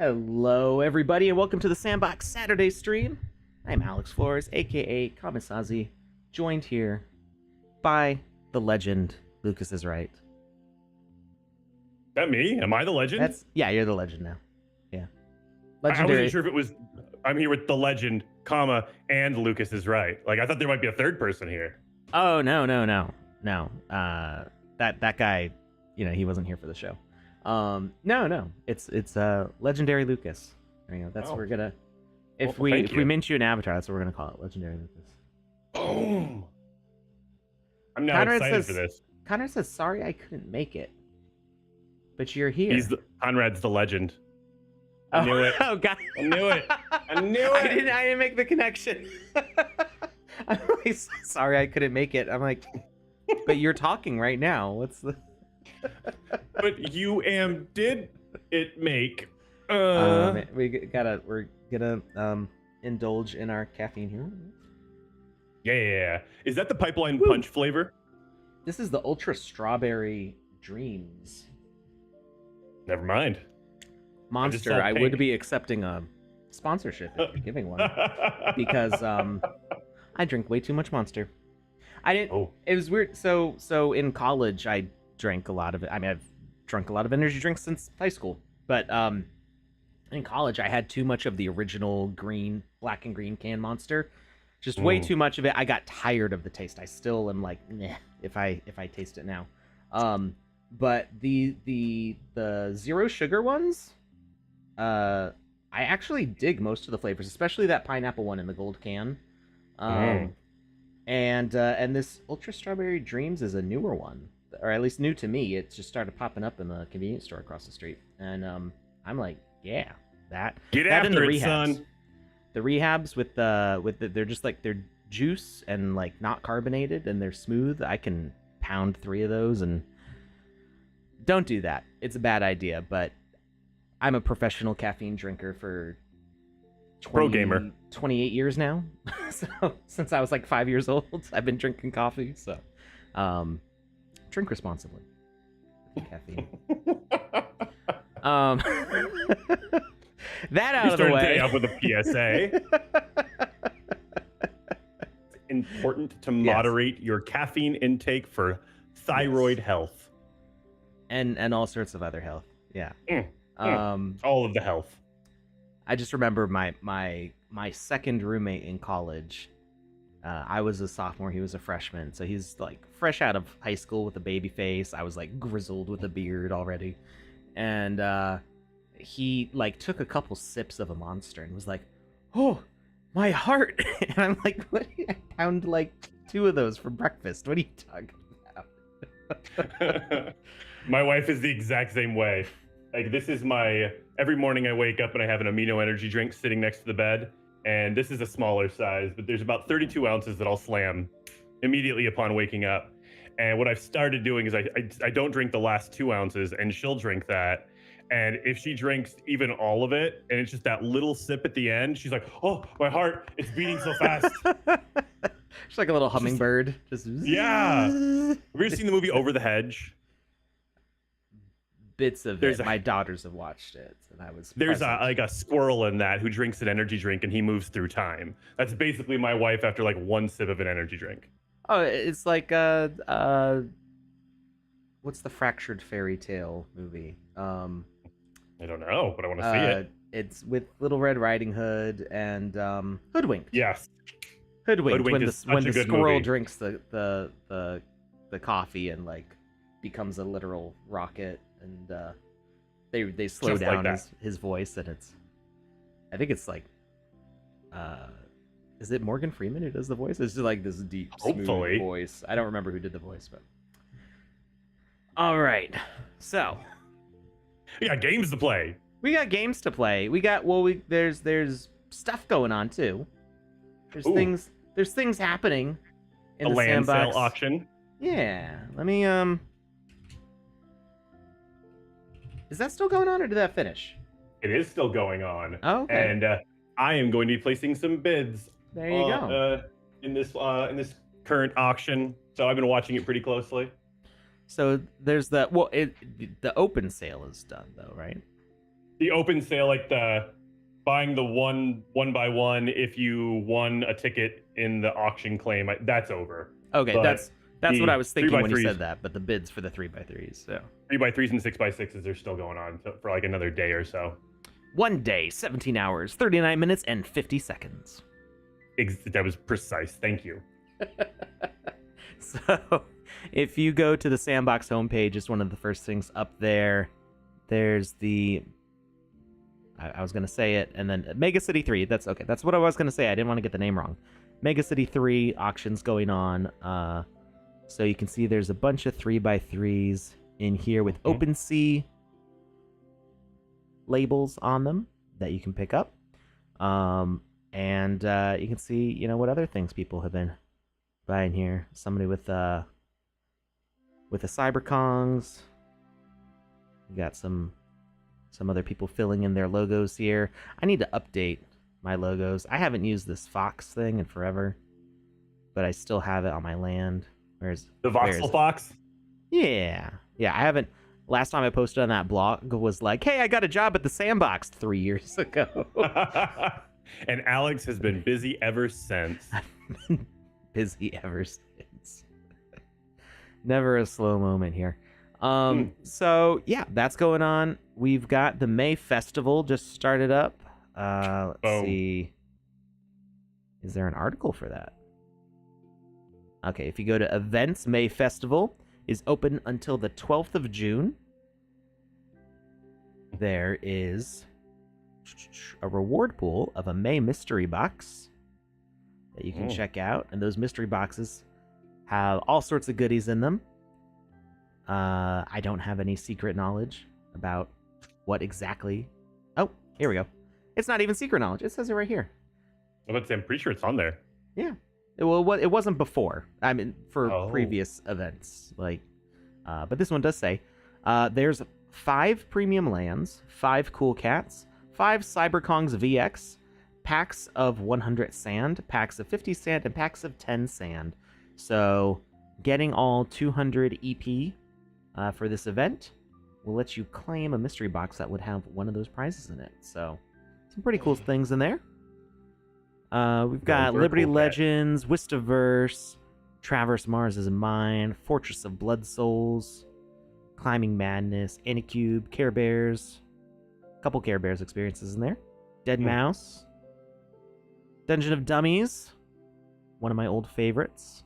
Hello, everybody, and welcome to the Sandbox Saturday stream. I'm Alex Florez, aka Kamisazi, joined here by the legend, Lucas is right. That me? Am I the legend? Yeah, you're the legend now. Yeah. Legendary. I wasn't sure if it was, I'm here with the legend, comma, and Lucas is right. Like, I thought there might be a third person here. Oh, no. That guy, he wasn't here for the show. No. It's Legendary Lucas. That's what we're gonna. If we mint you an avatar, that's what we're gonna call it, Legendary Lucas. Boom. I'm now excited for this. Conrad says, "Sorry, I couldn't make it, but you're here." Conrad's the legend. I knew it. Oh God! I knew it. I knew it. I didn't make the connection. I'm like, sorry, I couldn't make it. I'm like, but you're talking right now. What's the? But you did it make? We're gonna indulge in our caffeine here. Yeah. Is that the pipeline punch flavor? This is the Ultra Strawberry Dreams. Never mind. Monster, I would be accepting a sponsorship if you're giving one because I drink way too much Monster. I didn't. Oh. It was weird. So in college, I drank a lot of it. I mean, I've drunk a lot of energy drinks since high school, but in college, I had too much of the original black and green can Monster. Just way too much of it. I got tired of the taste. I still am like, meh, if I taste it now. But the zero sugar ones, I actually dig most of the flavors, especially that pineapple one in the gold can. And this Ultra Strawberry Dreams is a newer one, or at least new to me. It just started popping up in the convenience store across the street, and I'm like, yeah, get after it, son. The rehabs with they're just like they're juice and like not carbonated and they're smooth. I can pound 3 of those, and don't do that. It's a bad idea. But I'm a professional caffeine drinker for pro gamer 28 years now. So since I was like 5 years old, I've been drinking coffee. So drink responsibly. Caffeine. That out of the way. Today up with a PSA. It's important to moderate your caffeine intake for thyroid health and all sorts of other health. Yeah. All of the health. I just remember my second roommate in college. I was a sophomore, he was a freshman, so he's like fresh out of high school with a baby face. I was like grizzled with a beard already, and he like took a couple sips of a Monster and was like, "Oh, my heart!" And I'm like, "What? I pound like 2 of those for breakfast. What are you talking about?" My wife is the exact same way. Like, this is every morning I wake up and I have an amino energy drink sitting next to the bed, and this is a smaller size, but there's about 32 ounces that I'll slam immediately upon waking up. And what I've started doing is I don't drink the last 2 ounces, and she'll drink that. And if she drinks even all of it, and it's just that little sip at the end, she's like, "Oh, my heart, it's beating so fast." She's like a little hummingbird. Yeah. Have you ever seen the movie Over the Hedge? Bits of it. My daughters have watched it, and I was. There's like a squirrel in that who drinks an energy drink, and he moves through time. That's basically my wife after like 1 sip of an energy drink. Oh, it's like what's the Fractured Fairy Tale movie? I don't know, but I want to see it. It's with Little Red Riding Hood and Hoodwinked. Yes. Hoodwinked when the squirrel movie drinks the coffee and like becomes a literal rocket, and they slow just down like his voice, and I think it's like is it Morgan Freeman who does the voice? It's just like this deep, smooth voice. I don't remember who did the voice, but all right. So we got games to play. We got there's stuff going on too. There's things happening in the land Sandbox sale auction. Yeah. Let me is that still going on, or did that finish? It is still going on. Oh, okay. And I am going to be placing some bids. There you go. In this current auction. So I've been watching it pretty closely. So there's the open sale is done though, right? the open sale, like the buying the one by one if you won a ticket in the auction claim, that's over. Okay, but that's what I was thinking when you 3x3s said that. But the bids for the 3x3s, so 3x3s and 6x6s are still going on for like another day or so. 1 day, 17 hours, 39 minutes, and 50 seconds. That was precise. Thank you. So, if you go to the Sandbox homepage, it's one of the first things up there. There's the... I was going to say it, and then Mega City 3. That's okay. That's what I was going to say. I didn't want to get the name wrong. Mega City 3 auctions going on. So you can see there's a bunch of 3x3s in here with OpenSea labels on them that you can pick up. And you can see, you know, what other things people have been buying here. Somebody with the Cyberkongs. We got some other people filling in their logos here. I need to update my logos. I haven't used this Fox thing in forever, but I still have it on my land. Where's the voxel fox? Yeah. I haven't. Last time I posted on that blog was like, hey, I got a job at the Sandbox 3 years ago. And Alex has been busy ever since. I've been busy ever since. Never a slow moment here. So yeah, that's going on. We've got the May Festival just started up. Let's see. Is there an article for that? Okay, if you go to events, May Festival is open until the 12th of June. There is a reward pool of a May mystery box that you can check out, and those mystery boxes have all sorts of goodies in them. I don't have any secret knowledge about what exactly... Oh, here we go. It's not even secret knowledge. It says it right here. I'm pretty sure it's on there. Yeah. Well, it wasn't before. I mean, for previous events. But this one does say, there's 5 premium lands, 5 cool cats, 5 Cyberkongs VX, packs of 100 sand, packs of 50 sand, and packs of 10 sand. So, getting all 200 EP for this event will let you claim a mystery box that would have one of those prizes in it. So, some pretty cool things in there. We've got Liberty Legends, Wistaverse, Traverse Mars is Mine, Fortress of Blood Souls, Climbing Madness, Anycube, Care Bears, a couple Care Bears experiences in there, Dead Mouse, Dungeon of Dummies, one of my old favorites,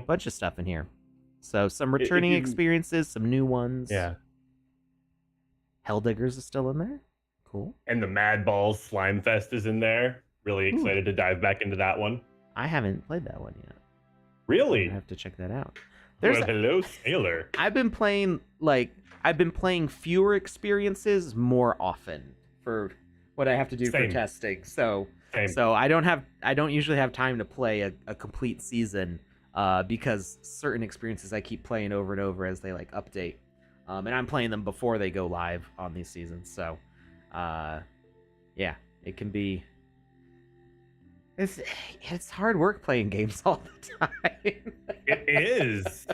bunch of stuff in here. So some returning experiences, some new ones. Yeah. Helldiggers is still in there. Cool. And the Mad Balls Slime Fest is in there. Really excited to dive back into that one. I haven't played that one yet. Really? I have to check that out. Well, hello, Sailor. I've been playing fewer experiences more often for what I have to do for testing. So I don't usually have time to play a complete season because certain experiences I keep playing over and over as they update. And I'm playing them before they go live on these seasons. So yeah, it can be... It's hard work playing games all the time. It is.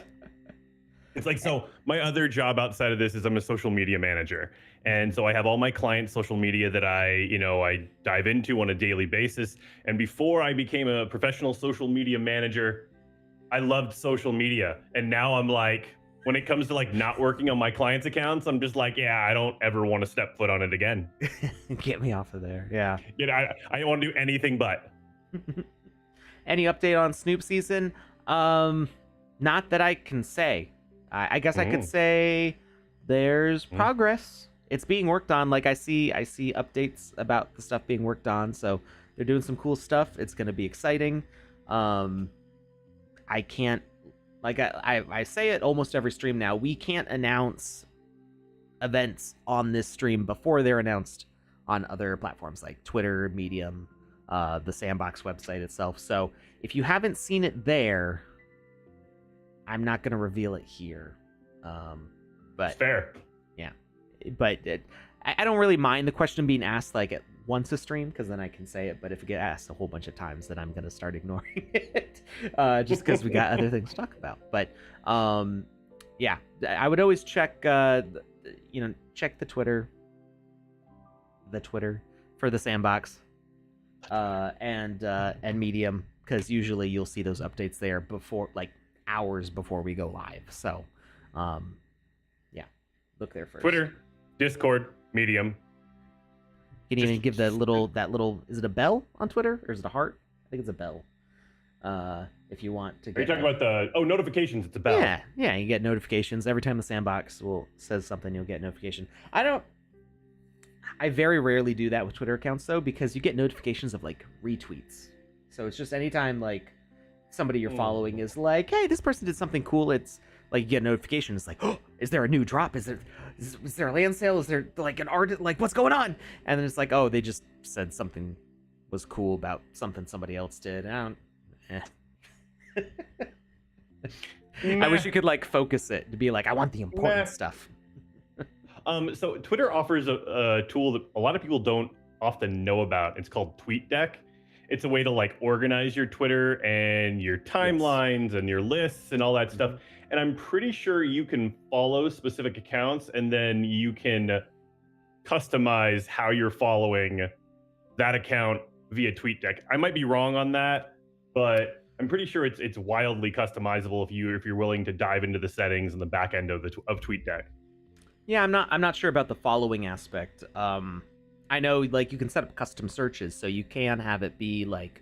It's like, so my other job outside of this is I'm a social media manager. And so I have all my clients' social media that I dive into on a daily basis. And before I became a professional social media manager, I loved social media. And now I'm like, when it comes to not working on my clients' accounts, I'm just like, yeah, I don't ever want to step foot on it again. Get me off of there. Yeah. I don't want to do anything but. Any update on Snoop season? Not that I can say. I guess I could say there's progress. It's being worked on. I see updates about the stuff being worked on. So they're doing some cool stuff. It's going to be exciting. I can't, I say it almost every stream now. We can't announce events on this stream before they're announced on other platforms like Twitter, Medium, the Sandbox website itself. So if you haven't seen it there, I'm not going to reveal it here. But fair. Yeah. But I don't really mind the question being asked at once a stream, because then I can say it. But if it gets asked a whole bunch of times, then I'm going to start ignoring it just because we got other things to talk about. But yeah, I would always check, check the Twitter. the Twitter for the Sandbox, and Medium, because usually you'll see those updates there before, like hours before we go live. So, yeah, look there first. Twitter, Discord, Medium. Can you even give that little? Is it a bell on Twitter or is it a heart? I think it's a bell. If you want to get. Are you talking about the notifications? It's a bell. Yeah, you get notifications every time the Sandbox says something. You'll get notification. I very rarely do that with Twitter accounts though, because you get notifications of like retweets. So it's just anytime like somebody you're following is like, hey, this person did something cool. It's like you get a notification. It's like, oh, is there a new drop? Is there a land sale? Is there like an art? Like what's going on? And then it's like, oh, they just said something was cool about something somebody else did. I wish you could like focus it to be like, I want the important stuff. So Twitter offers a tool that a lot of people don't often know about. It's called TweetDeck. It's a way to like organize your Twitter and your timelines and your lists and all that stuff. And I'm pretty sure you can follow specific accounts and then you can customize how you're following that account via TweetDeck. I might be wrong on that, but I'm pretty sure it's wildly customizable if you're willing to dive into the settings and the back end of TweetDeck. Yeah, I'm not sure about the following aspect. I know like you can set up custom searches, so you can have it be like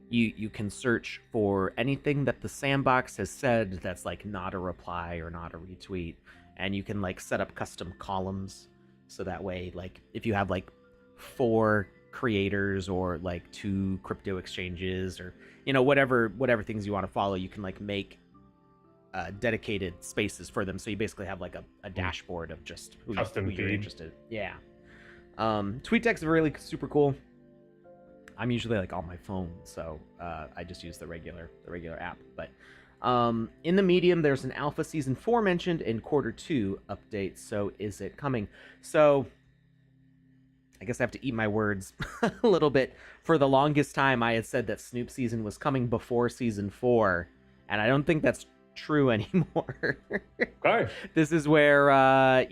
you can search for anything that the Sandbox has said that's like not a reply or not a retweet, and you can like set up custom columns, so that way like if you have like 4 creators or like 2 crypto exchanges or whatever things you want to follow, you can like make dedicated spaces for them, so you basically have like a dashboard of just who you're interested in. Yeah. TweetDeck's really super cool. I'm usually like on my phone, so I just use the regular app. But in the Medium, there's an alpha season 4 mentioned in Q2 update. So is it coming? So I guess I have to eat my words a little bit. For the longest time, I had said that Snoop season was coming before season 4, and I don't think that's true anymore. Okay. This is where I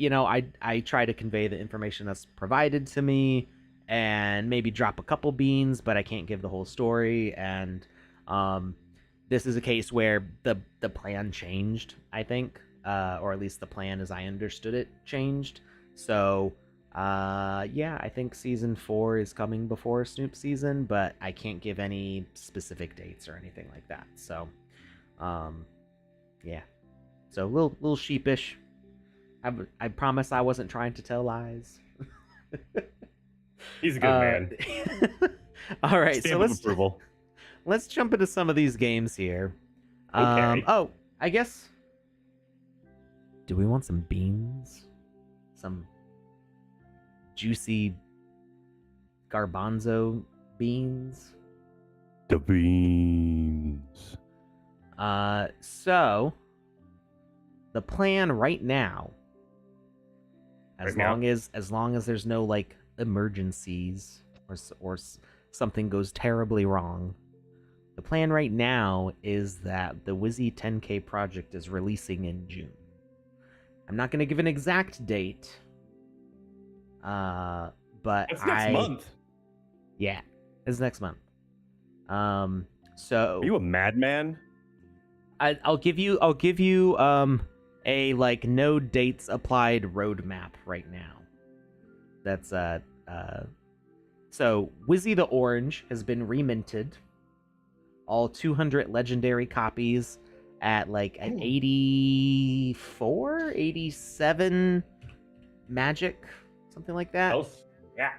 try to convey the information that's provided to me and maybe drop a couple beans, but I can't give the whole story. And this is a case where the plan changed, I think, or at least the plan as I understood it changed. So I think season 4 is coming before Snoop season, but I can't give any specific dates or anything like that. So yeah, so a little sheepish. I promise I wasn't trying to tell lies. He's a good man. All right, Stamp of approval. Let's jump into some of these games here. Okay. I guess. Do we want some beans? Some juicy garbanzo beans? The beans. So the plan right now, as long as there's no like emergencies or something goes terribly wrong, the plan right now is that the Wizzy 10K project is releasing in June. I'm not going to give an exact date, but it's next month. Yeah, it's next month. So are you a madman? I'll give you a like no dates applied roadmap right now. That's so Wizzy the Orange has been reminted, all 200 legendary copies at 84, 87 magic, something like that. Oh, yeah.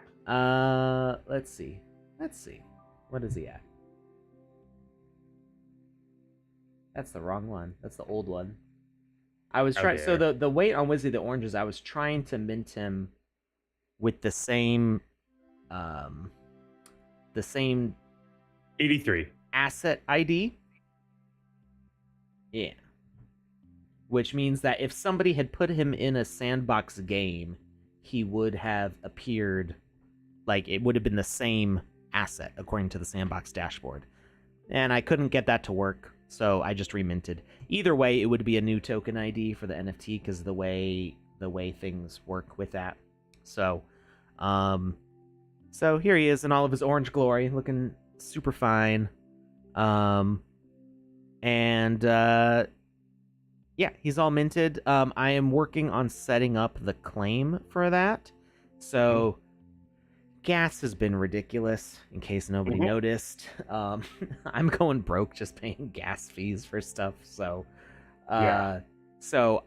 Let's see. What is he at? That's the wrong one. That's the old one. I was trying. So the weight on Wizzy the Orange is I was trying to mint him with the same 83 asset ID. Yeah. Which means that if somebody had put him in a Sandbox game, he would have appeared like it would have been the same asset according to the Sandbox dashboard. And I couldn't get that to work, so I just reminted. Either way, it would be a new token ID for the NFT because the way things work with that. So, So here he is in all of his orange glory, looking super fine. Yeah, he's all minted. I am working on setting up the claim for that. So gas has been ridiculous, in case nobody noticed. I'm going broke just paying gas fees for stuff. So so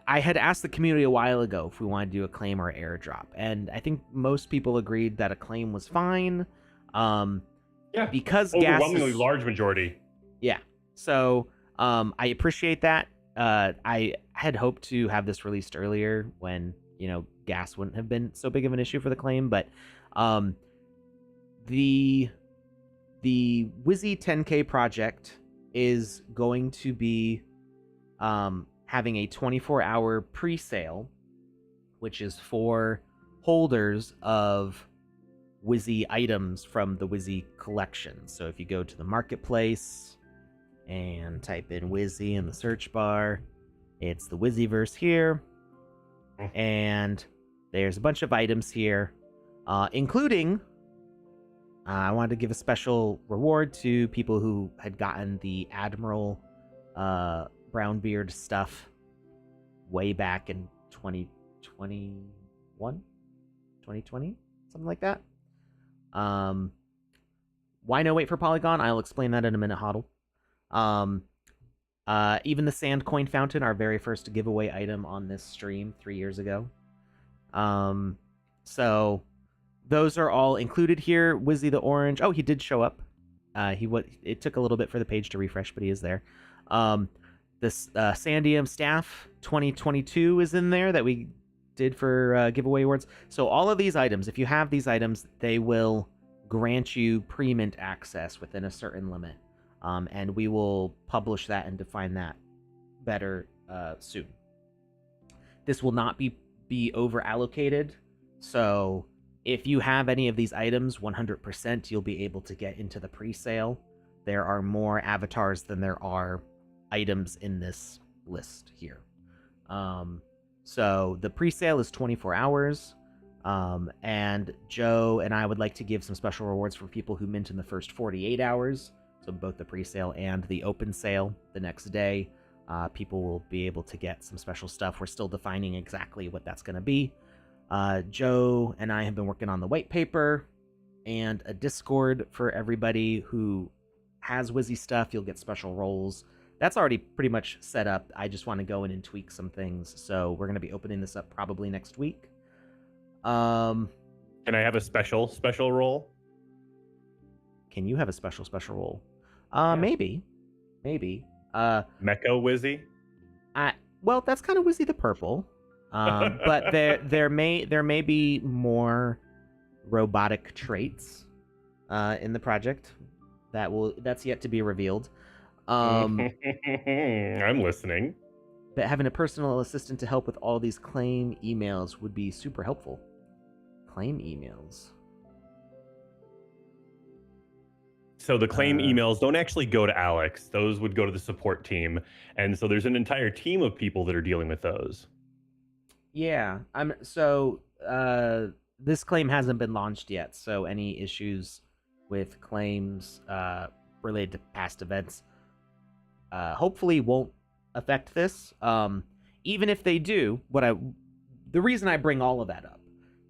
I had asked the community a while ago if we wanted to do a claim or airdrop, and I think most people agreed that a claim was fine. Because overwhelmingly large majority. Yeah. So I appreciate that. I had hoped to have this released earlier when, gas wouldn't have been so big of an issue for the claim, but the Wizzy 10K project is going to be having a 24-hour pre-sale, which is for holders of Wizzy items from the Wizzy collection. So if you go to the marketplace and type in Wizzy in the search bar, it's the Wizzyverse here, and there's a bunch of items here, including I wanted to give a special reward to people who had gotten the Admiral Brownbeard stuff way back in 2020, something like that. Why no wait for Polygon? I'll explain that in a minute, Hodl. Even the Sand Coin Fountain, our very first giveaway item on this stream 3 years ago. So those are all included here. Wizzy the Orange. Oh, he did show up. It took a little bit for the page to refresh, but he is there. This Sandium Staff 2022 is in there that we did for giveaway awards. So all of these items, if you have these items, they will grant you pre-mint access within a certain limit. And we will publish that and define that better soon. This will not be over allocated. So if you have any of these items, 100% you'll be able to get into the pre-sale. There are more avatars than there are items in this list here. So the pre-sale is 24 hours. And Joe and I would like to give some special rewards for people who mint in the first 48 hours. So both the pre-sale and the open sale the next day. People will be able to get some special stuff. We're still defining exactly what that's going to be. Joe and I have been working on the white paper and a Discord for everybody who has Wizzy stuff. You'll get special roles. That's already pretty much set up. I just want to go in and tweak some things. So we're going to be opening this up probably next week. Can I have a special role? Can you have a special role? Maybe. Mecha Wizzy? Well, that's kind of Wizzy the Purple. But there may be more robotic traits in the project that's yet to be revealed. I'm listening. But having a personal assistant to help with all these claim emails would be super helpful. Claim emails. So the claim emails don't actually go to Alex. Those would go to the support team. And so there's an entire team of people that are dealing with those. Yeah. This claim hasn't been launched yet, so any issues with claims related to past events hopefully won't affect this. Even if they do, the reason I bring all of that up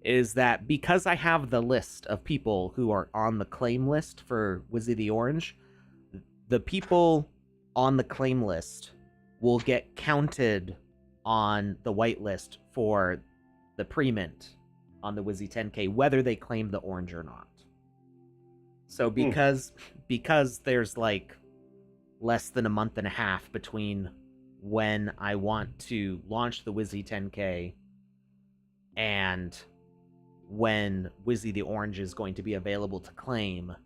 is that because I have the list of people who are on the claim list for Wizzy the Orange, the people on the claim list will get counted on the whitelist for the pre-mint on the Wizzy 10K, whether they claim the orange or not. So because there's like less than a month and a half between when I want to launch the Wizzy 10K and when Wizzy the Orange is going to be available to claim,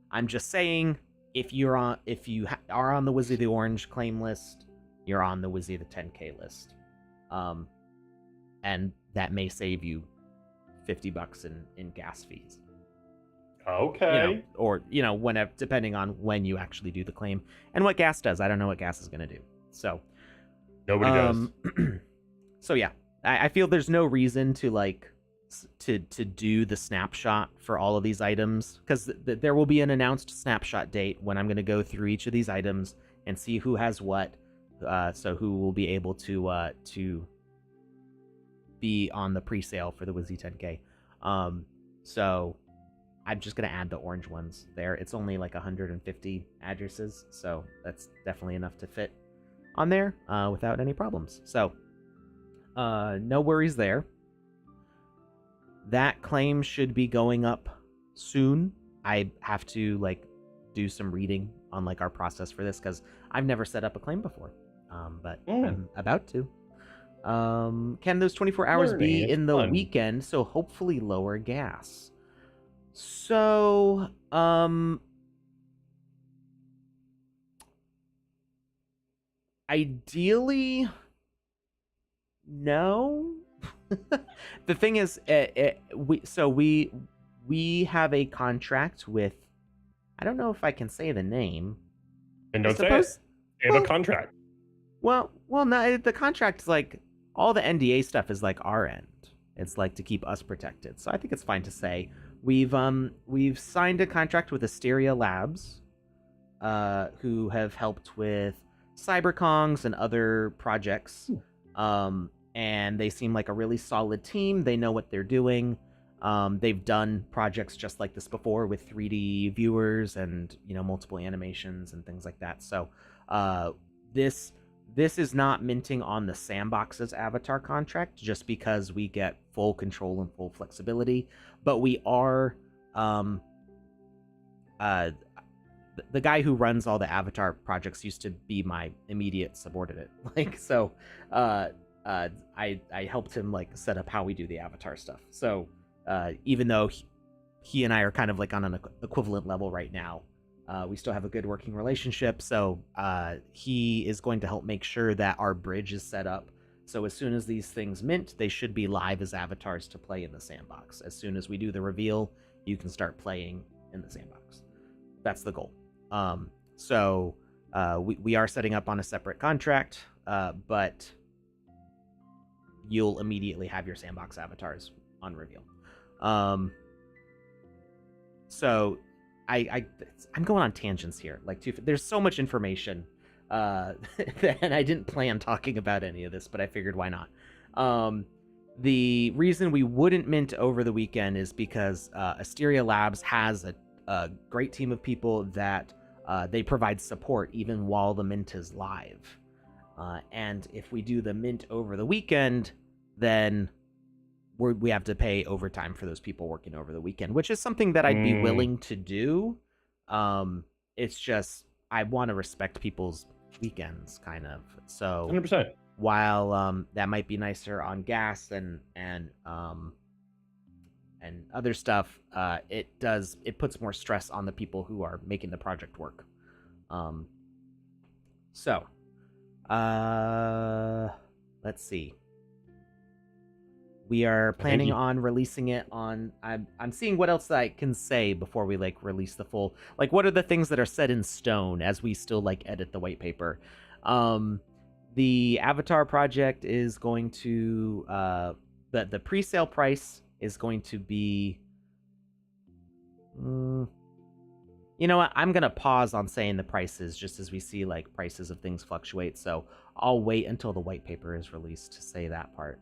I'm just saying if you are on the Wizzy the Orange claim list, you're on the Wizzy the 10K list. And that may save you $50 in gas fees. Okay. Whenever, depending on when you actually do the claim and what gas does. I don't know what gas is going to do. So nobody does. So yeah, I feel there's no reason to to do the snapshot for all of these items, because there will be an announced snapshot date when I'm going to go through each of these items and see who has what, so who will be able to be on the pre-sale for the Wizzy 10K. So I'm just going to add the orange ones there. It's only like 150 addresses, so that's definitely enough to fit on there without any problems. So no worries there. That claim should be going up soon. I have to like do some reading on like our process for this, because I've never set up a claim before, but I'm about to. Can those 24 hours be in the weekend? So hopefully lower gas. So ideally, no. The thing is, we have a contract with, I don't know if I can say the name. And don't say it. They have a contract. Well, no, the contract's like, all the NDA stuff is like our end. It's like to keep us protected. So I think it's fine to say we've signed a contract with Asteria Labs, who have helped with CyberKongs and other projects. And they seem like a really solid team. They know what they're doing. They've done projects just like this before with 3D viewers and, you know, multiple animations and things like that. So this is not minting on the Sandbox's avatar contract, just because we get full control and full flexibility. But we are the guy who runs all the avatar projects used to be my immediate subordinate. Like, so I helped him like set up how we do the avatar stuff. So even though he and I are kind of like on an equivalent level right now, we still have a good working relationship. So he is going to help make sure that our bridge is set up. So as soon as these things mint, they should be live as avatars to play in the sandbox. As soon as we do the reveal, you can start playing in the sandbox. That's the goal. So we are setting up on a separate contract, but you'll immediately have your sandbox avatars on reveal. So I'm going on tangents here. Like, there's so much information, and I didn't plan talking about any of this, but I figured why not. The reason we wouldn't mint over the weekend is because Asteria Labs has a great team of people that they provide support even while the mint is live. And if we do the mint over the weekend, then we have to pay overtime for those people working over the weekend, which is something that I'd be willing to do. It's just, I want to respect people's weekends, kind of. So 100%. While that might be nicer on gas and other stuff, it puts more stress on the people who are making the project work. So let's see. We are planning on releasing it on. I'm seeing what else I can say before we like release the full. Like, what are the things that are set in stone as we still like edit the white paper? The Avatar project is going to the pre-sale price is going to be. You know what? I'm gonna pause on saying the prices just as we see like prices of things fluctuate. So I'll wait until the white paper is released to say that part.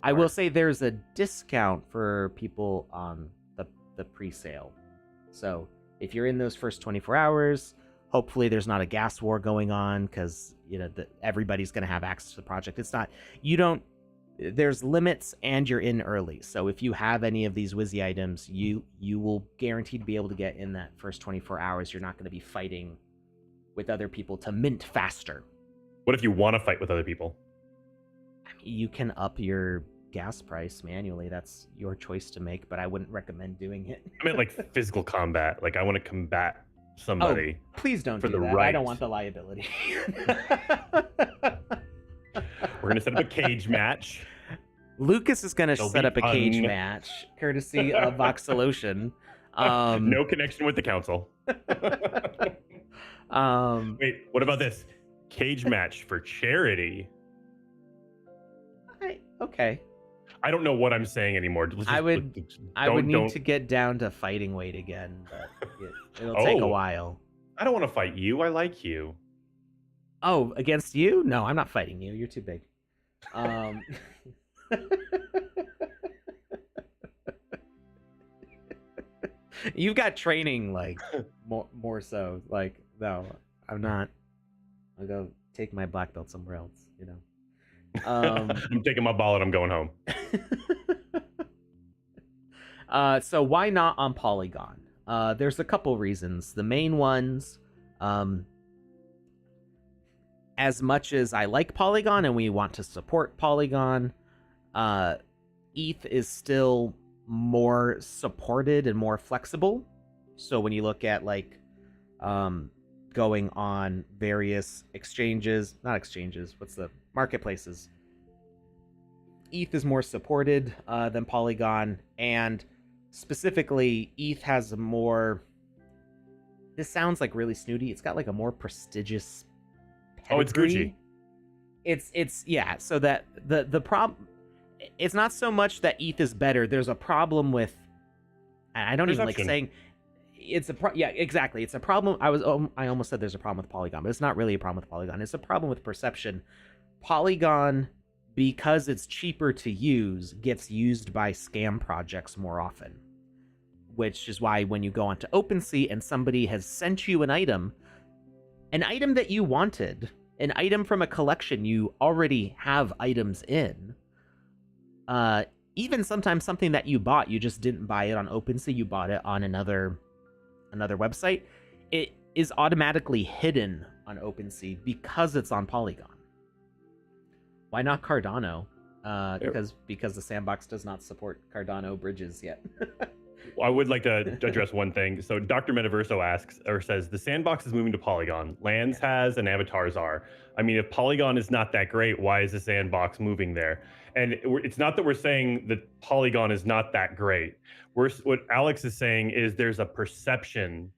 I will say there's a discount for people on the pre-sale. So if you're in those first 24 hours, hopefully there's not a gas war going on, because you know everybody's going to have access to the project. It's not, there's limits, and you're in early. So if you have any of these Wizzy items, you will guaranteed be able to get in that first 24 hours. You're not going to be fighting with other people to mint faster. What if you want to fight with other people? You can up your gas price manually. That's your choice to make, but I wouldn't recommend doing it. I meant like physical combat. Like, I want to combat somebody. Oh, please don't for do the that. right. I don't want the liability. We're going to set up a cage match. Lucas is going to set up a cage match, courtesy of VoxEdit. No connection with the council. Wait, what about this? Cage match for charity. Okay. I don't know what I'm saying anymore. I would need to get down to fighting weight again, but it'll take a while. I don't want to fight you. I like you. Oh, against you? No, I'm not fighting you. You're too big. You've got training, like, more so. Like, no, I'm not. I'll go take my black belt somewhere else, you know. I'm taking my ball and I'm going home. So why not on Polygon? There's a couple reasons. The main ones, as much as I like Polygon and we want to support Polygon, ETH is still more supported and more flexible. So when you look at like going on various marketplaces, ETH is more supported than Polygon, and specifically ETH has a more, this sounds like really snooty, it's got like a more prestigious pedigree. Oh, it's Gucci. It's yeah, so that the problem, it's not so much that ETH is better. There's a problem with, I don't even like saying it's yeah, exactly. It's a problem. I almost said there's a problem with Polygon, but it's not really a problem with Polygon. It's a problem with perception. Polygon, because it's cheaper to use, gets used by scam projects more often, which is why when you go onto OpenSea and somebody has sent you an item that you wanted, an item from a collection you already have items in, even sometimes something that you bought, you just didn't buy it on OpenSea, you bought it on another website, it is automatically hidden on OpenSea because it's on Polygon. Why not Cardano? Because the Sandbox does not support Cardano bridges yet. I would like to address one thing. So Dr. Metaverso asks or says the Sandbox is moving to Polygon. Lands has and avatars are. I mean, if Polygon is not that great, why is the Sandbox moving there? And it's not that we're saying that Polygon is not that great. What Alex is saying is there's a perception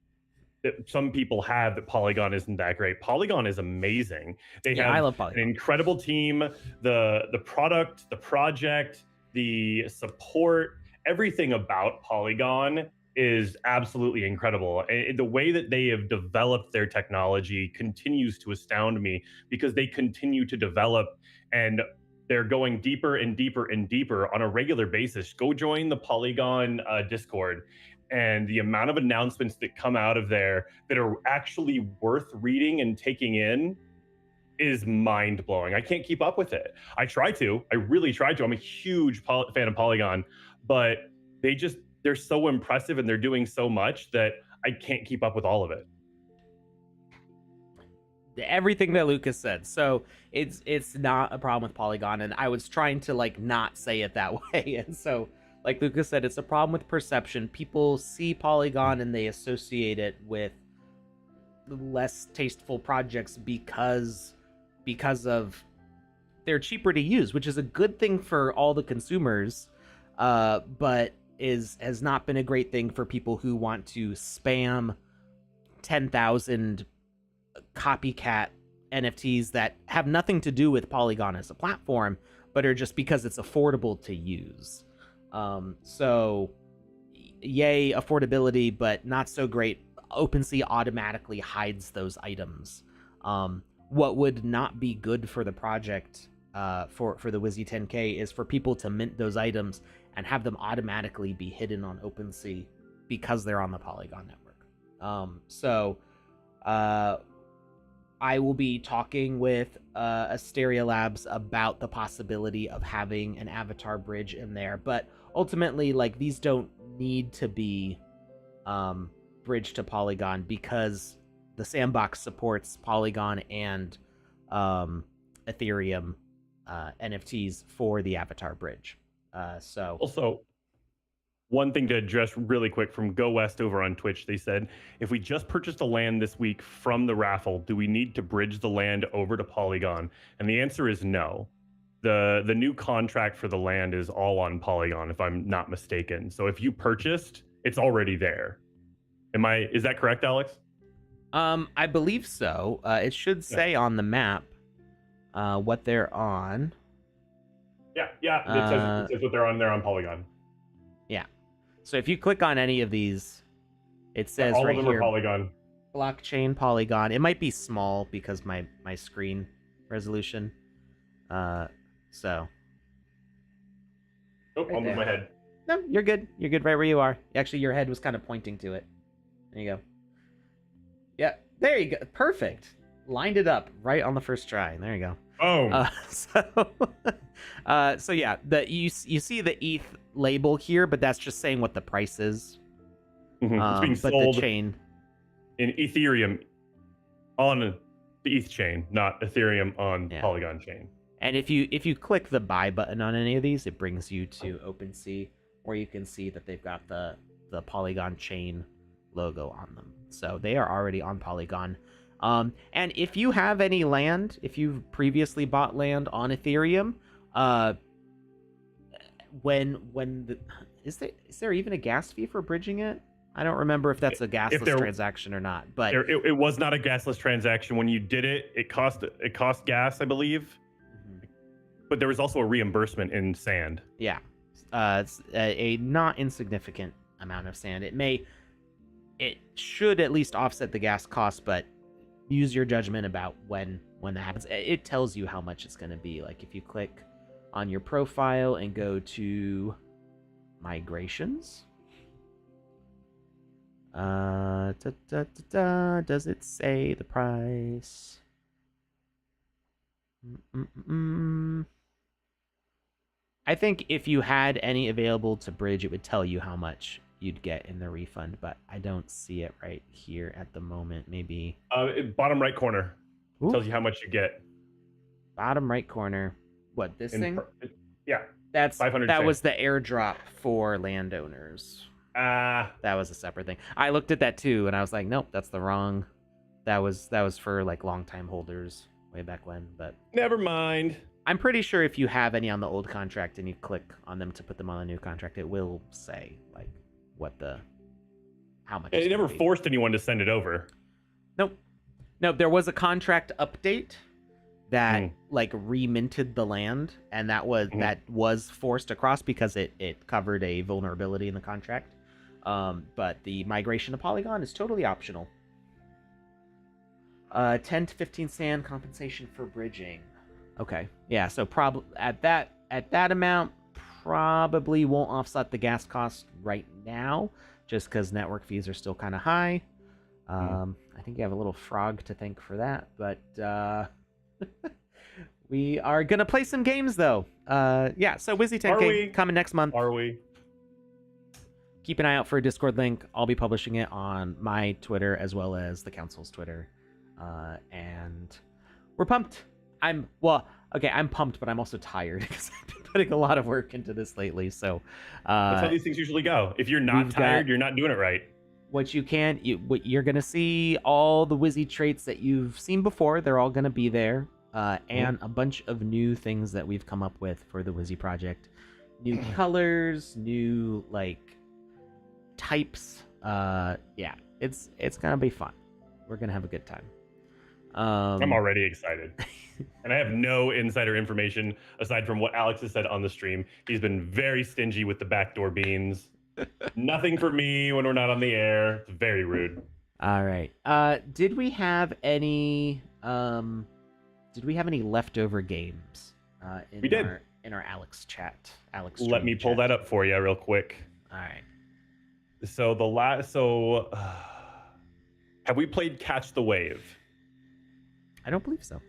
that some people have that Polygon isn't that great. Polygon is amazing. I love Polygon. An incredible team, the product, the project, the support, everything about Polygon is absolutely incredible. And the way that they have developed their technology continues to astound me because they continue to develop and they're going deeper and deeper and deeper on a regular basis. Go join the Polygon Discord, and the amount of announcements that come out of there that are actually worth reading and taking in is mind-blowing. I can't keep up with it. I really try to. I'm a huge fan of Polygon, but they're so impressive and they're doing so much that I can't keep up with all of it. Everything that Lucas said. So it's not a problem with Polygon, and I was trying to like not say it that way. And so, like Lucas said, it's a problem with perception. People see Polygon and they associate it with less tasteful projects because of they're cheaper to use, which is a good thing for all the consumers, but has not been a great thing for people who want to spam 10,000 copycat NFTs that have nothing to do with Polygon as a platform, but are just because it's affordable to use. So yay, affordability, but not so great. OpenSea automatically hides those items. What would not be good for the project, for the Wizzy 10K, is for people to mint those items and have them automatically be hidden on OpenSea because they're on the Polygon network. So I will be talking with Asteria Labs about the possibility of having an avatar bridge in there, but ultimately, like, these don't need to be bridged to Polygon because the Sandbox supports Polygon and Ethereum NFTs for the avatar bridge. So also, one thing to address really quick from Go West over on Twitch, they said, if we just purchased a land this week from the raffle, do we need to bridge the land over to Polygon? And the answer is no. The new contract for the land is all on Polygon, if I'm not mistaken. So if you purchased, it's already there. Is that correct, Alex? I believe so. It should say on the map what they're on. Yeah. It says what they're on. They're on Polygon. Yeah. So if you click on any of these, it says all right of them here, are Polygon. Blockchain Polygon. It might be small because my screen resolution. So. Oh, Right I'll move there. my head. No, you're good. You're good right where you are. Actually, your head was kind of pointing to it. There you go. Yeah, there you go. Perfect. Lined it up right on the first try. There you go. Oh. So yeah, you see the ETH label here, but that's just saying what the price is. It's being but sold the chain in Ethereum on the ETH chain, not Ethereum on Polygon chain. And if you click the buy button on any of these, it brings you to OpenSea, where you can see that they've got the Polygon chain logo on them. So they are already on Polygon. And if you have any land, if you've previously bought land on Ethereum, is there even a gas fee for bridging it? I don't remember if that's a gasless transaction or not, but it was not a gasless transaction. When you did it, it cost gas, I believe. But there was also a reimbursement in sand. Yeah, it's a not insignificant amount of sand. It should at least offset the gas cost, but use your judgment about when that happens. It tells you how much it's going to be. Like if you click on your profile and go to migrations, does it say the price? I think if you had any available to bridge, it would tell you how much you'd get in the refund, but I don't see it right here at the moment. Maybe bottom right corner. Ooh. Tells you how much you get. Bottom right corner. What, this thing? Yeah. That's 500. That was the airdrop for landowners. That was a separate thing. I looked at that too, and I was like, nope, that's the wrong. That was for like long time holders way back when. But never mind. I'm pretty sure if you have any on the old contract and you click on them to put them on the new contract, it will say like how much. It never forced anyone to send it over. Nope. There was a contract update that like reminted the land, and that was forced across because it covered a vulnerability in the contract. But the migration to Polygon is totally optional. 10 to 15 sand compensation for bridging. Okay. Yeah, so probably at that amount probably won't offset the gas cost right now, just because network fees are still kind of high. I think you have a little frog to thank for that, but we are gonna play some games though. Yeah, so Wizzy 10K coming next month. Are we? Keep an eye out for a Discord link. I'll be publishing it on my Twitter as well as the council's Twitter. And we're pumped. I'm pumped, but I'm also tired because I've been putting a lot of work into this lately. So that's how these things usually go. If you're not tired, you're not doing it right. You're gonna see all the Wizzy traits that you've seen before. They're all gonna be there, and a bunch of new things that we've come up with for the Wizzy project. New colors, new like types. Yeah, it's gonna be fun. We're gonna have a good time. I'm already excited. And I have no insider information aside from what Alex has said on the stream. He's been very stingy with the backdoor beans. Nothing for me when we're not on the air. It's very rude. All right. Did we have any leftover games in our Alex chat? Let me pull that up for you real quick. All right. So have we played Catch the Wave? I don't believe so.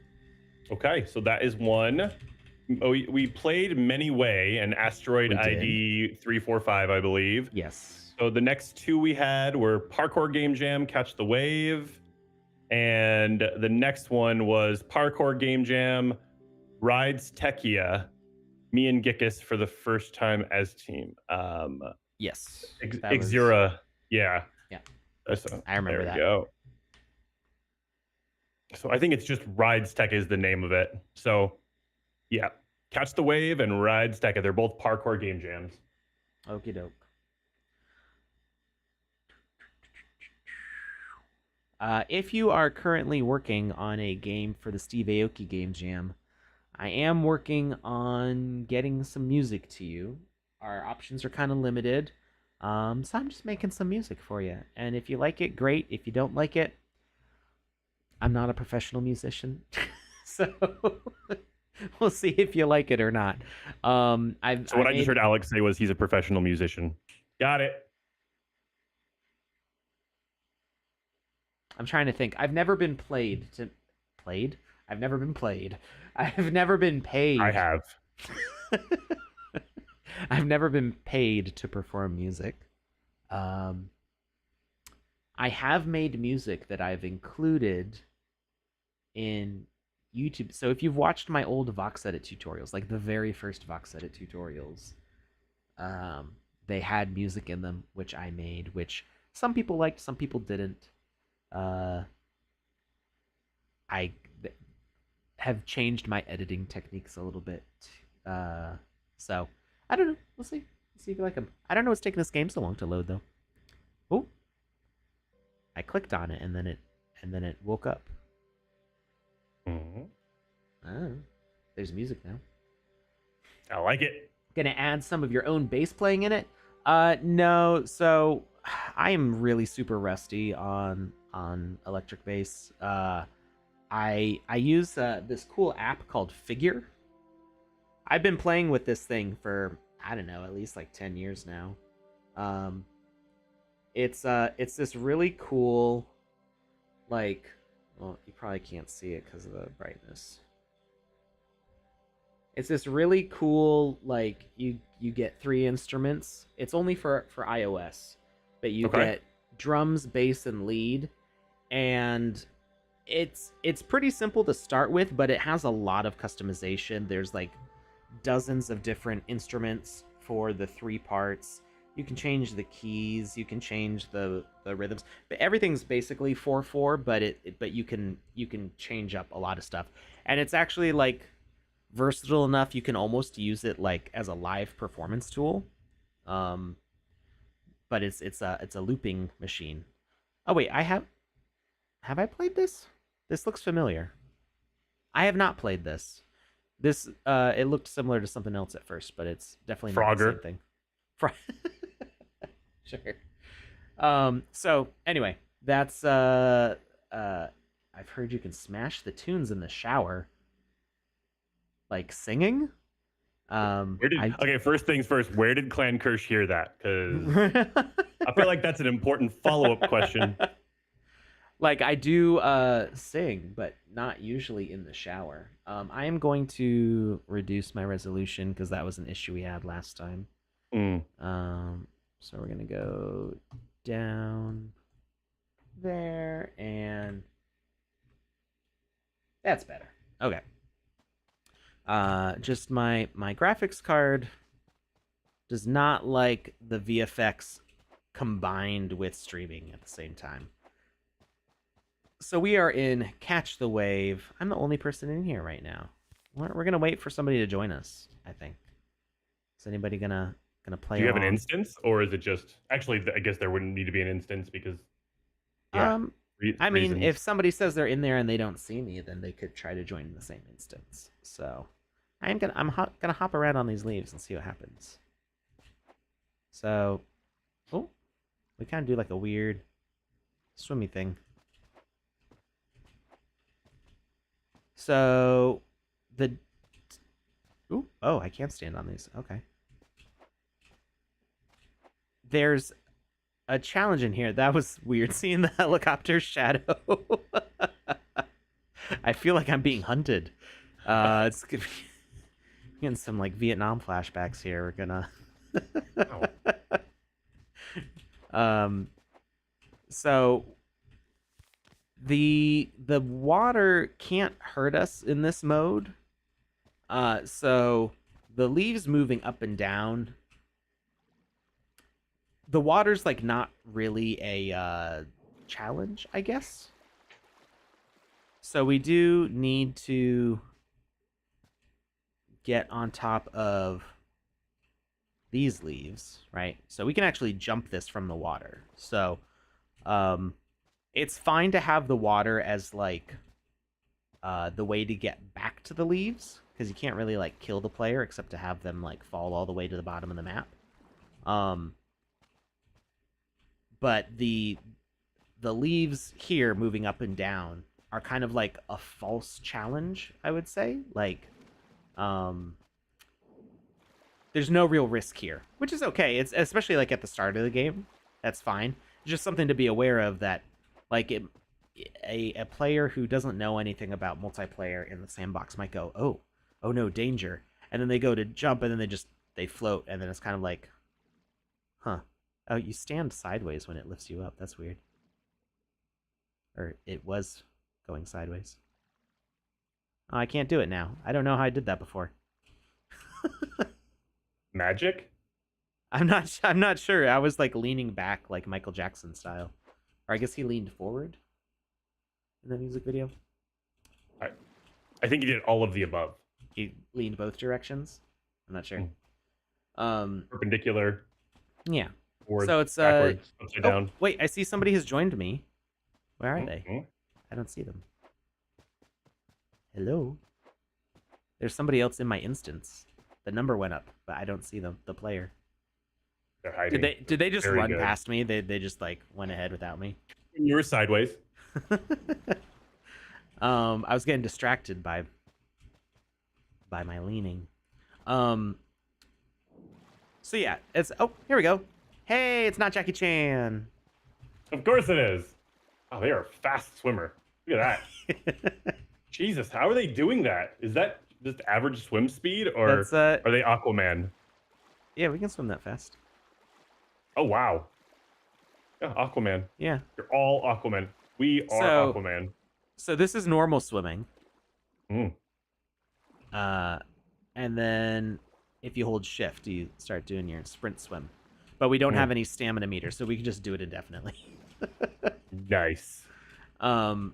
Okay, so that is one. We played Many Way and Asteroid ID 345, I believe. Yes. So the next two we had were Parkour Game Jam, Catch the Wave. And the next one was Parkour Game Jam, Rides Tekia, me and Gickus for the first time as team. Yes. Xura. Yeah. Yeah. So, I remember that. There we go. So I think it's just Rides Tekia is the name of it. So yeah, Catch the Wave and Rides Tekia. They're both parkour game jams. Okie doke. If you are currently working on a game for the Steve Aoki Game Jam, I am working on getting some music to you. Our options are kind of limited. So I'm just making some music for you. And if you like it, great. If you don't like it, I'm not a professional musician. So we'll see if you like it or not. So what I just heard Alex say was he's a professional musician. Got it. I'm trying to think. I've never been played. I've never been played. I've never been paid. I have. I've never been paid to perform music. I have made music that I've included in YouTube. So if you've watched my old VoxEdit tutorials, like the very first VoxEdit tutorials, they had music in them, which I made, which some people liked, some people didn't. I have changed my editing techniques a little bit. So I don't know. We'll see. See if you like them. I don't know what's taking this game so long to load though. Oh, I clicked on it and then it woke up. Mm-hmm. Oh, there's music now. I like it. Gonna add some of your own bass playing in it? No. So I am really super rusty on electric bass. I use this cool app called Figure. I've been playing with this thing for, I don't know, at least like 10 years now. It's this really cool, like, well, you probably can't see it because of the brightness. It's this really cool, like, you get 3 instruments. It's only for iOS, but you get drums, bass, and lead, and it's pretty simple to start with, but it has a lot of customization. There's like dozens of different instruments for the 3 parts. You can change the keys, you can change the rhythms, but everything's basically 4/4. But you can change up a lot of stuff, and it's actually like versatile enough you can almost use it like as a live performance tool. But it's a looping machine. Oh wait, have I played this? This looks familiar. I have not played this. This it looked similar to something else at first, but it's definitely not the same thing. Sure. So anyway, that's I've heard you can smash the tunes in the shower. Like singing? Okay, first things first, where did Clan Kirsch hear that? Because I feel like that's an important follow-up question. Like I do sing, but not usually in the shower. I am going to reduce my resolution because that was an issue we had last time. So we're gonna go down there, and that's better. Okay. Just my graphics card does not like the VFX combined with streaming at the same time. So we are in Catch the Wave. I'm the only person in here right now. We're gonna wait for somebody to join us, I think. Is anybody gonna play? Do you have an instance, or is it just actually? I guess there wouldn't need to be an instance because. Yeah, I mean, if somebody says they're in there and they don't see me, then they could try to join in the same instance. So I'm gonna hop around on these leaves and see what happens. So, oh, we kind of do like a weird swimmy thing. So oh, I can't stand on these. Okay. There's a challenge in here. That was weird seeing the helicopter shadow. I feel like I'm being hunted. It's getting some like Vietnam flashbacks here. We're gonna so the water can't hurt us in this mode. So the leaves moving up and down, the water's like not really a challenge, I guess. So we do need to get on top of these leaves, right? So we can actually jump this from the water. So it's fine to have the water as like the way to get back to the leaves, because you can't really like kill the player except to have them like fall all the way to the bottom of the map. But the leaves here moving up and down are kind of like a false challenge, I would say. Like, there's no real risk here, which is okay. It's especially like at the start of the game. That's fine. Just something to be aware of that, like, a player who doesn't know anything about multiplayer in the sandbox might go, oh no, danger. And then they go to jump and then they float. And then it's kind of like, huh. Oh, you stand sideways when it lifts you up. That's weird. Or it was going sideways. Oh, I can't do it now. I don't know how I did that before. Magic? I'm not sure. I was like leaning back like Michael Jackson style. Or I guess he leaned forward in the music video. I think he did all of the above. He leaned both directions. I'm not sure. Perpendicular. Yeah. Forward, so it's backwards, upside down. Wait, I see somebody has joined me. Where are they? I don't see them. Hello. There's somebody else in my instance. The number went up, but I don't see them. The player. They're hiding. Did they just run good. past me? They just like went ahead without me. You were sideways. I was getting distracted by my leaning. So yeah, it's here we go. Hey, it's not Jackie Chan. Of course it is. Oh, they are a fast swimmer. Look at that. Jesus, how are they doing that? Is that just average swim speed, or are they Aquaman? Yeah, we can swim that fast. Oh, wow. Yeah, Aquaman. Yeah. You're all Aquaman. We are Aquaman. So this is normal swimming. Mm. And then if you hold shift, you start doing your sprint swim. But we don't have any stamina meter, so we can just do it indefinitely. Nice. So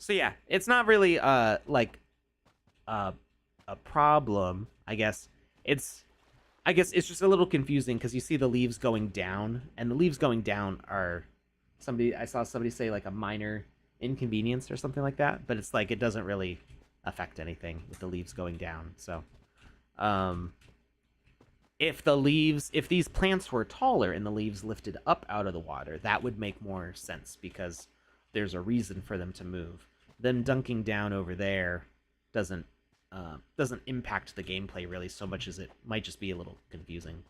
yeah, it's not really like a problem, I guess. It's just a little confusing because you see the leaves going down, and the leaves going down are I saw somebody say like a minor inconvenience or something like that, but it's like it doesn't really affect anything with the leaves going down. So if these plants were taller and the leaves lifted up out of the water, that would make more sense because there's a reason for them to move. Them dunking down over there doesn't impact the gameplay really so much as it might just be a little confusing.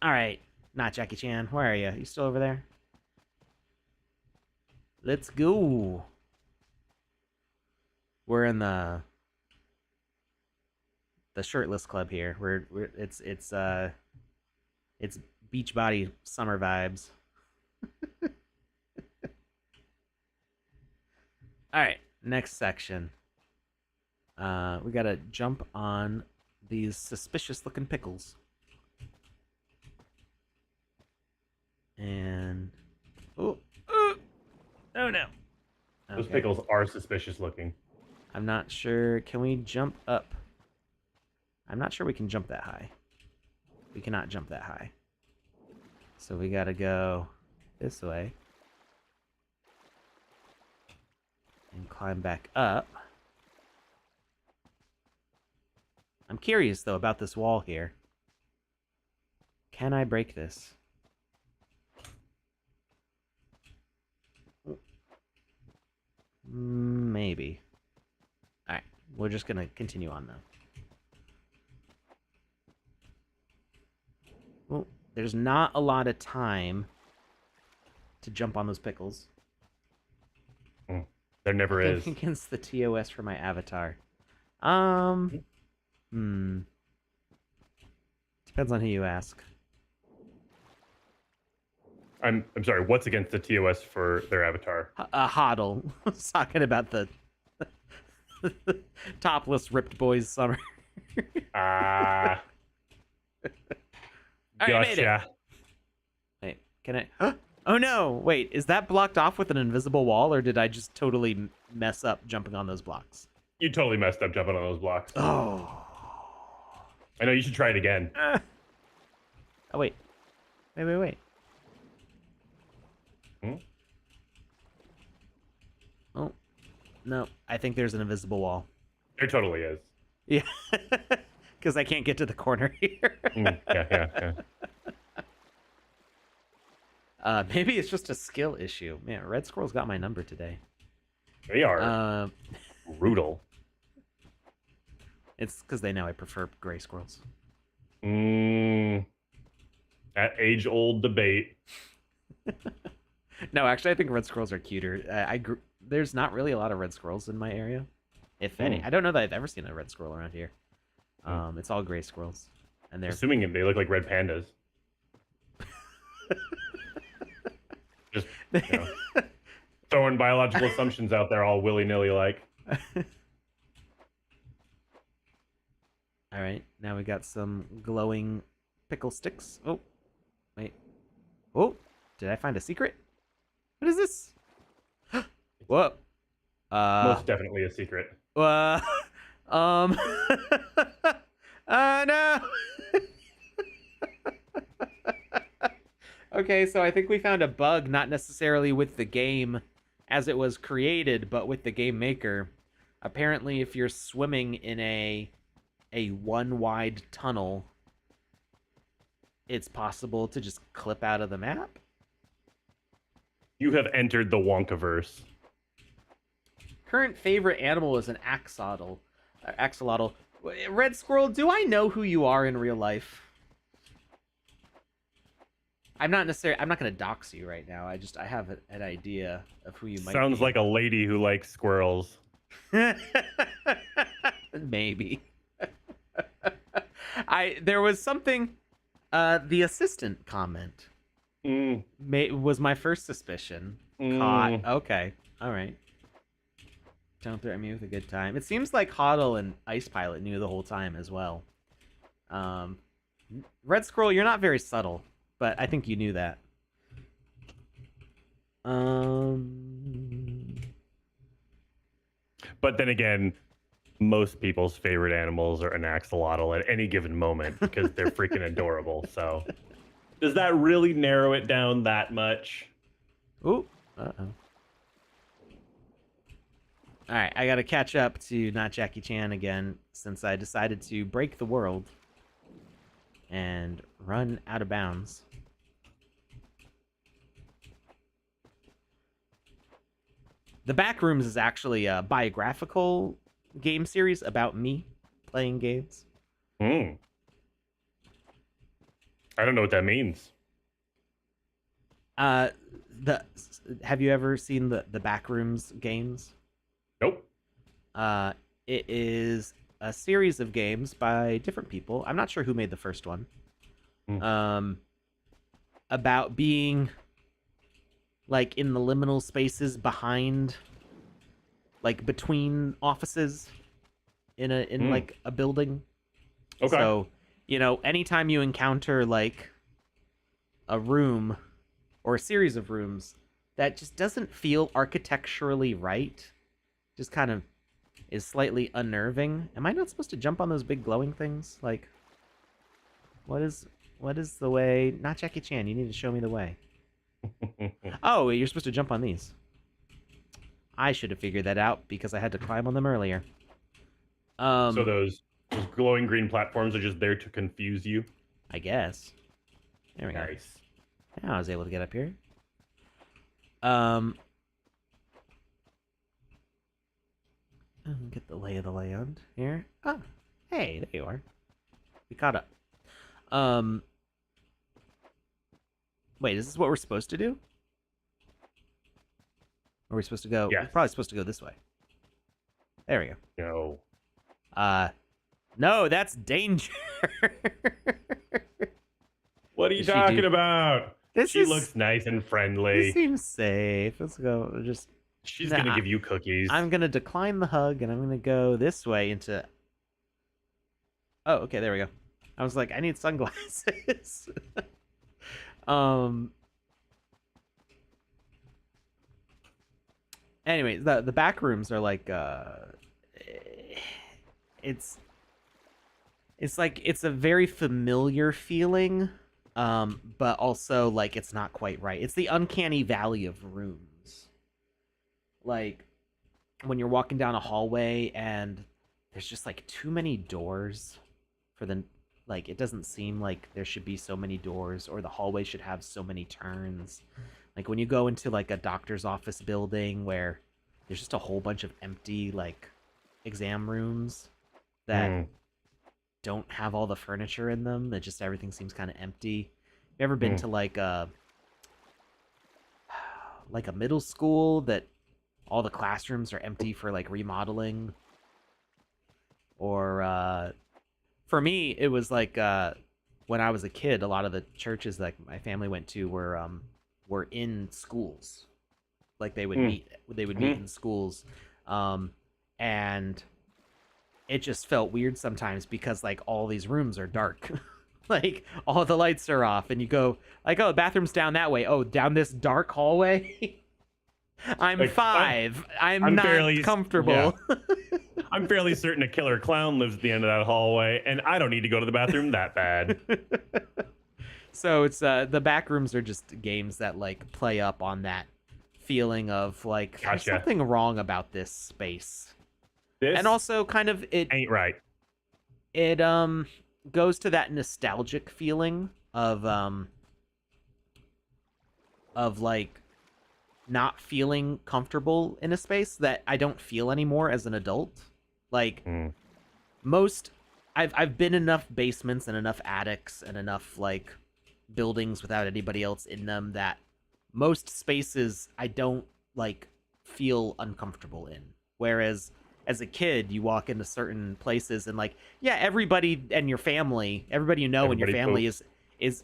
All right, not Jackie Chan. Where are you? You still over there? Let's go. We're in the shirtless club here. It's beach body summer vibes. All right, next section. We gotta jump on these suspicious-looking pickles. And oh no! Those pickles are suspicious-looking. I'm not sure. Can we jump up? I'm not sure we can jump that high. We cannot jump that high. So we gotta go this way. And climb back up. I'm curious, though, about this wall here. Can I break this? Maybe. Alright, we're just gonna continue on, though. Well, there's not a lot of time to jump on those pickles. There never is. Against the TOS for my avatar. Depends on who you ask. I'm sorry, what's against the TOS for their avatar? A hodl. I was talking about the topless ripped boys summer. Ah. Gotcha. Wait, can I... Oh no! Wait, is that blocked off with an invisible wall, or did I just totally mess up jumping on those blocks? You totally messed up jumping on those blocks. Oh. I know, you should try it again. Oh, wait. Wait. No, I think there's an invisible wall. There totally is. Yeah, because I can't get to the corner here. Yeah. Maybe it's just a skill issue. Man, Red Squirrel's got my number today. They are brutal. It's because they know I prefer gray squirrels. That age-old debate. No, actually, I think red squirrels are cuter. There's not really a lot of red squirrels in my area, if any. I don't know that I've ever seen a red squirrel around here. It's all gray squirrels, and they're assuming they look like red pandas. Just throwing biological assumptions out there, all willy-nilly like. All right, now we got some glowing pickle sticks. Oh, wait. Oh, did I find a secret? What is this? Whoa. Most definitely a secret. No. Okay, so I think we found a bug, not necessarily with the game as it was created, but with the game maker. Apparently, if you're swimming in a one-wide tunnel, it's possible to just clip out of the map. You have entered the Wonkaverse. Current favorite animal is an axolotl. Axolotl. Red Squirrel, do I know who you are in real life? I'm not going to dox you right now. I have an idea of who you might be. Sounds like a lady who likes squirrels. Maybe. There was something, the assistant comment was my first suspicion. Caught. Okay. All right. Don't threaten me with a good time. It seems like Hoddle and Ice Pilot knew the whole time as well. Red Squirrel, you're not very subtle, but I think you knew that. But then again, most people's favorite animals are an axolotl at any given moment because they're freaking adorable. So, does that really narrow it down that much? Ooh. Uh-oh. All right, I got to catch up to Not Jackie Chan again since I decided to break the world and run out of bounds. The Backrooms is actually a biographical game series about me playing games. I don't know what that means. Have you ever seen the Backrooms games? Nope. It is a series of games by different people. I'm not sure who made the first one. About being like in the liminal spaces behind, like between offices in like a building. Okay. So, anytime you encounter like a room or a series of rooms that just doesn't feel architecturally right, just kind of is slightly unnerving. Am I not supposed to jump on those big glowing things? Like, what is the way? Not Jackie Chan, you need to show me the way. Oh, you're supposed to jump on these. I should have figured that out because I had to climb on them earlier. So those glowing green platforms are just there to confuse you? I guess. There we go. Nice. Now I was able to get up here. Get the lay of the land here. Oh, hey, there you are. We caught up. Wait, is this what we're supposed to do? Or are we supposed to go? Yeah. We're probably supposed to go this way. There we go. No. No, that's danger. What are you talking about? She looks nice and friendly. This seems safe. Let's go. She's gonna give you cookies. I'm gonna decline the hug, and I'm gonna go this way into. Oh, okay, there we go. I was like, I need sunglasses. Anyway, the back rooms are like it's like it's a very familiar feeling, but also like it's not quite right. It's the uncanny valley of rooms. Like when you're walking down a hallway and there's just like too many doors for the like it doesn't seem like there should be so many doors or the hallway should have so many turns. Like when you go into like a doctor's office building where there's just a whole bunch of empty like exam rooms that don't have all the furniture in them, that just everything seems kind of empty. You ever been to like a middle school that all the classrooms are empty for like remodeling? Or for me, it was like when I was a kid, a lot of the churches that my family went to were in schools. Like they would meet in schools, and it just felt weird sometimes because like all these rooms are dark. Like all the lights are off and you go like, oh, the bathroom's down that way. Oh, down this dark hallway. I'm like, 5. I'm not fairly comfortable. Yeah. I'm fairly certain a killer clown lives at the end of that hallway, and I don't need to go to the bathroom that bad. So it's the back rooms are just games that like play up on that feeling of like there's something wrong about this space. And also kind of it ain't right. It goes to that nostalgic feeling of like not feeling comfortable in a space that I don't feel anymore as an adult. Like I've been in enough basements and enough attics and enough like buildings without anybody else in them that most spaces I don't like feel uncomfortable in. Whereas as a kid, you walk into certain places and like, yeah, everybody and your family, everybody you know in your family is is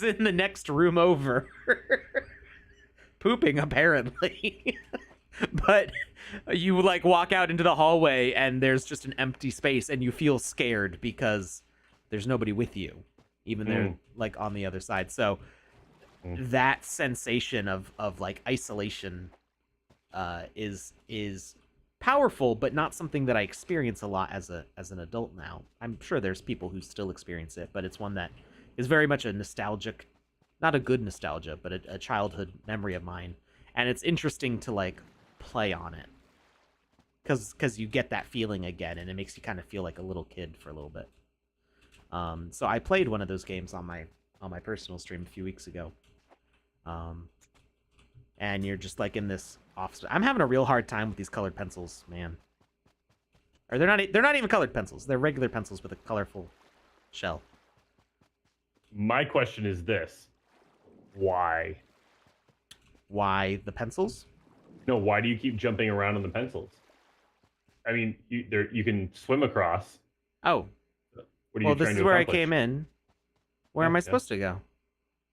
in the next room over pooping apparently. But you like walk out into the hallway and there's just an empty space and you feel scared because there's nobody with you, even they're like on the other side. So that sensation of like isolation is powerful, but not something that I experience a lot as an adult now. I'm sure there's people who still experience it, but it's one that is very much a nostalgic, not a good nostalgia, but a childhood memory of mine. And it's interesting to like play on it because you get that feeling again, and it makes you kind of feel like a little kid for a little bit. So I played one of those games on my personal stream a few weeks ago. And you're just like in this I'm having a real hard time with these colored pencils, man. Or they're not even colored pencils. They're regular pencils with a colorful shell. My question is this: why? Why the pencils? No, why do you keep jumping around on the pencils? I mean, you can swim across. Oh. What are you this is where I came in. Where am I supposed to go?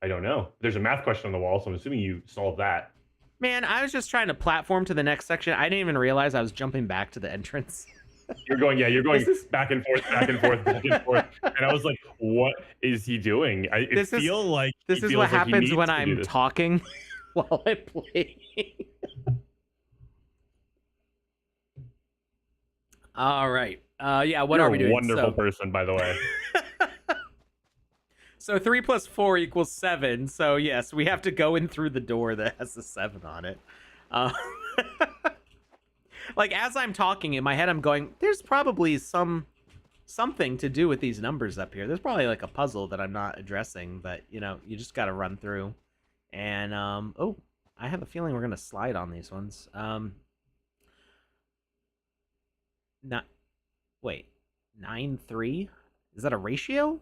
I don't know. There's a math question on the wall, so I'm assuming you solved that. Man, I was just trying to platform to the next section. I didn't even realize I was jumping back to the entrance. You're going back and forth, back and forth, back and forth. And I was like, what is he doing? This is what happens when I'm talking while I play. All right. Yeah, what are we doing? Wonderful person, by the way. So 3 + 4 = 7. So yes, we have to go in through the door that has the 7 on it. Like as I'm talking in my head, I'm going, there's probably something to do with these numbers up here. There's probably like a puzzle that I'm not addressing, but you know, you just got to run through. And oh, I have a feeling we're gonna slide on these ones. Not wait, 9-3. Is that a ratio?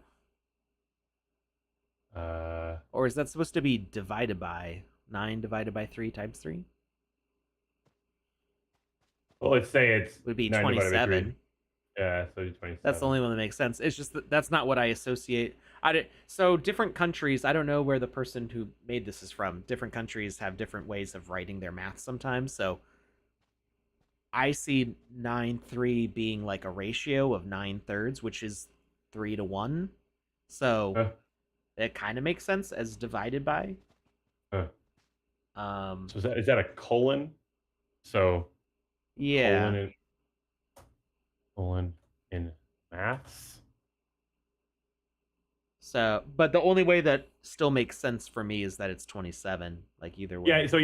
Or is that supposed to be divided by 9 divided by 3 times 3? Well, let's say it would be 27. Yeah, so 27. That's the only one that makes sense. It's just that's not what I associate. So different countries, I don't know where the person who made this is from. Different countries have different ways of writing their math sometimes. So I see 9-3 being like a ratio of 9/3, which is 3 to 1. So it kind of makes sense as divided by. So is that a colon? So yeah, colon in maths. So, but the only way that still makes sense for me is that it's 27. Like either way. Yeah. So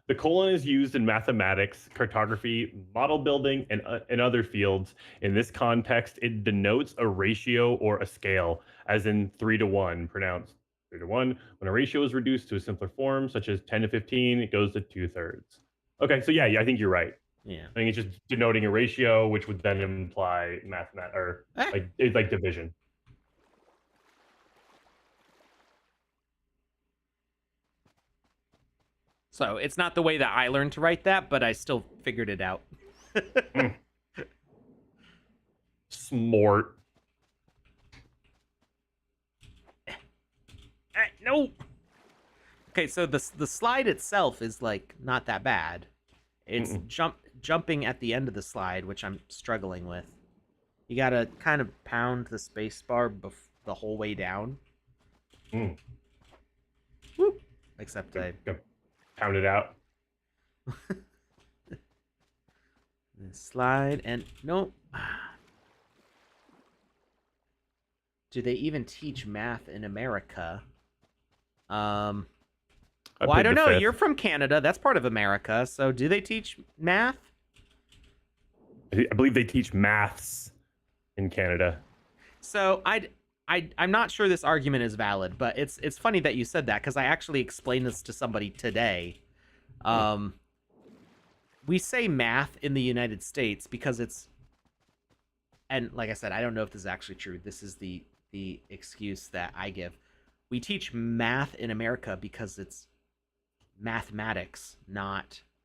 The colon is used in mathematics, cartography, model building, and other fields. In this context, it denotes a ratio or a scale, as in 3-to-1, pronounced 3-to-1. When a ratio is reduced to a simpler form, such as 10-to-15, it goes to 2/3. Okay, so yeah, I think you're right. Yeah. I think it's just denoting a ratio, which would then imply it's like division. So it's not the way that I learned to write that, but I still figured it out. Smart. No. Okay, so the slide itself is like not that bad. It's jumping at the end of the slide, which I'm struggling with. You gotta kind of pound the space bar the whole way down. Whoop. Except I pound it out. Slide and nope. Do they even teach math in America? Well, I don't know. You're from Canada. That's part of America. So do they teach math? I believe they teach maths in Canada. So I'm not sure this argument is valid, but it's funny that you said that because I actually explained this to somebody today. We say math in the United States because it's, and like I said, I don't know if this is actually true. This is the excuse that I give. We teach math in America because it's mathematics,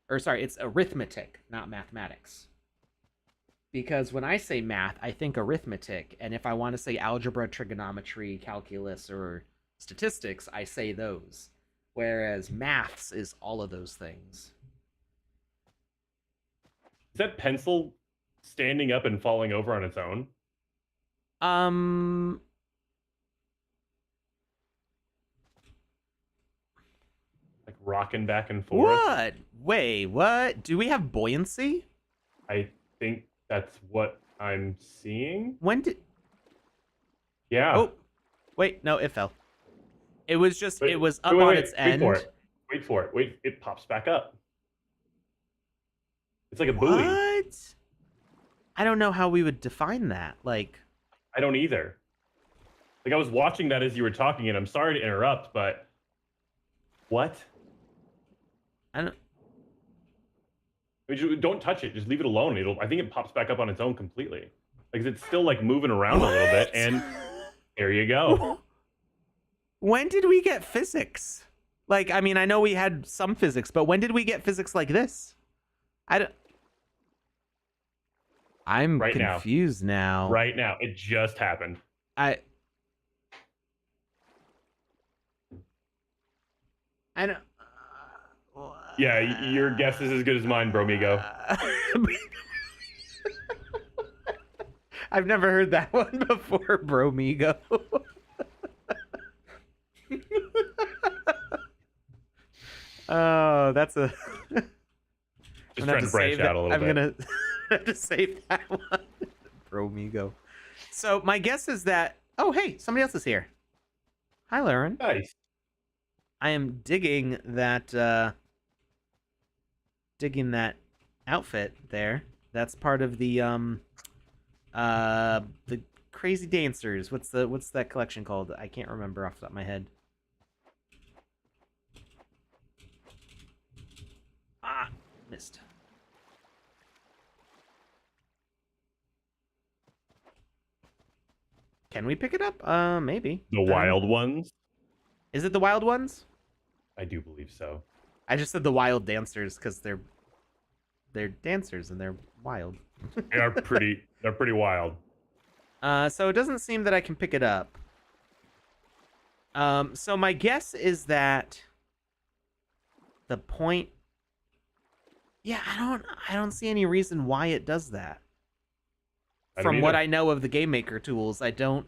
it's arithmetic, not mathematics. Because when I say math, I think arithmetic, and if I want to say algebra, trigonometry, calculus, or statistics, I say those. Whereas maths is all of those things. Is that pencil standing up and falling over on its own? Like rocking back and forth? What? Wait, what? Do we have buoyancy? I think that's what I'm seeing. When did... Yeah. Oh, wait, no, it fell. It was just, it was up on its end. Wait for it. Wait, it pops back up. It's like a buoy. What? I don't know how we would define that. Like, I don't either. Like, I was watching that as you were talking, and I'm sorry to interrupt, but what? I mean, don't touch it. Just leave it alone. I think it pops back up on its own completely. Like, it's still like moving around a little bit, and there you go. When did we get physics? Like, I mean, I know we had some physics, but when did we get physics like this? I'm right confused now. Right now. It just happened. I don't... Yeah, your guess is as good as mine, Bromigo. I've never heard that one before, Bromigo. Oh, that's a... Just trying to branch out a little bit. I'm gonna have to save that one. Bromigo. So my guess is that... Oh, hey, somebody else is here. Hi, Lauren. Nice. I am digging that outfit there. That's part of the Crazy Dancers. What's that collection called? I can't remember off the top of my head. Ah, missed. Can we pick it up? Maybe. The Wild Ones? Is it the Wild Ones? I do believe so. I just said the Wild Dancers because they're dancers and they're wild. They're pretty wild. So it doesn't seem that I can pick it up. So my guess is that the point... Yeah, I don't see any reason why it does that. From what I know of the Game Maker tools, I don't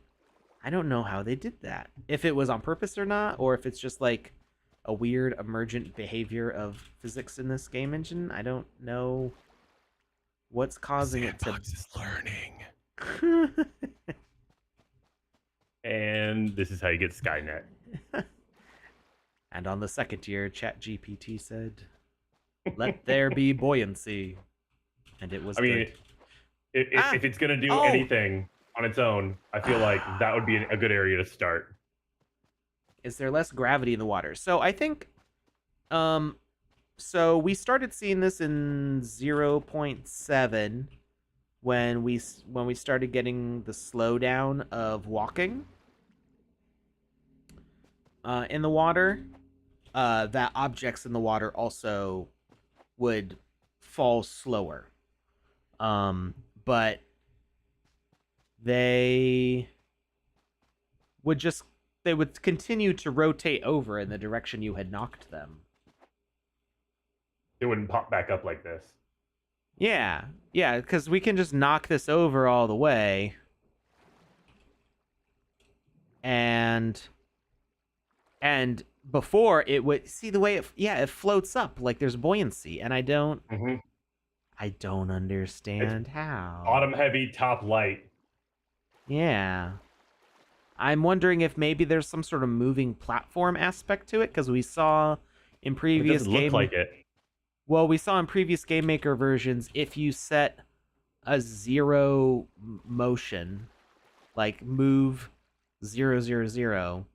know how they did that. If it was on purpose or not, or if it's just like a weird emergent behavior of physics in this game engine. I don't know what's causing Sandbox it to... is learning. And this is how you get Skynet. And on the second year, ChatGPT said, Let there be buoyancy. And it was I mean, good. if it's going to do anything on its own, I feel like that would be a good area to start. Is there less gravity in the water? So I think, so we started seeing this in 0.7 when we started getting the slowdown of walking in the water. That objects in the water also would fall slower. But they would continue to rotate over in the direction you had knocked them. It wouldn't pop back up like this. Yeah, because we can just knock this over all the way. And before it would see the way it floats up like there's buoyancy, and I don't understand how. Bottom heavy, top light. Yeah. I'm wondering if maybe there's some sort of moving platform aspect to it, because we saw in previous it doesn't look like it. Well, we saw in previous Game Maker versions, if you set a 0 motion, like move 0, 0, 0,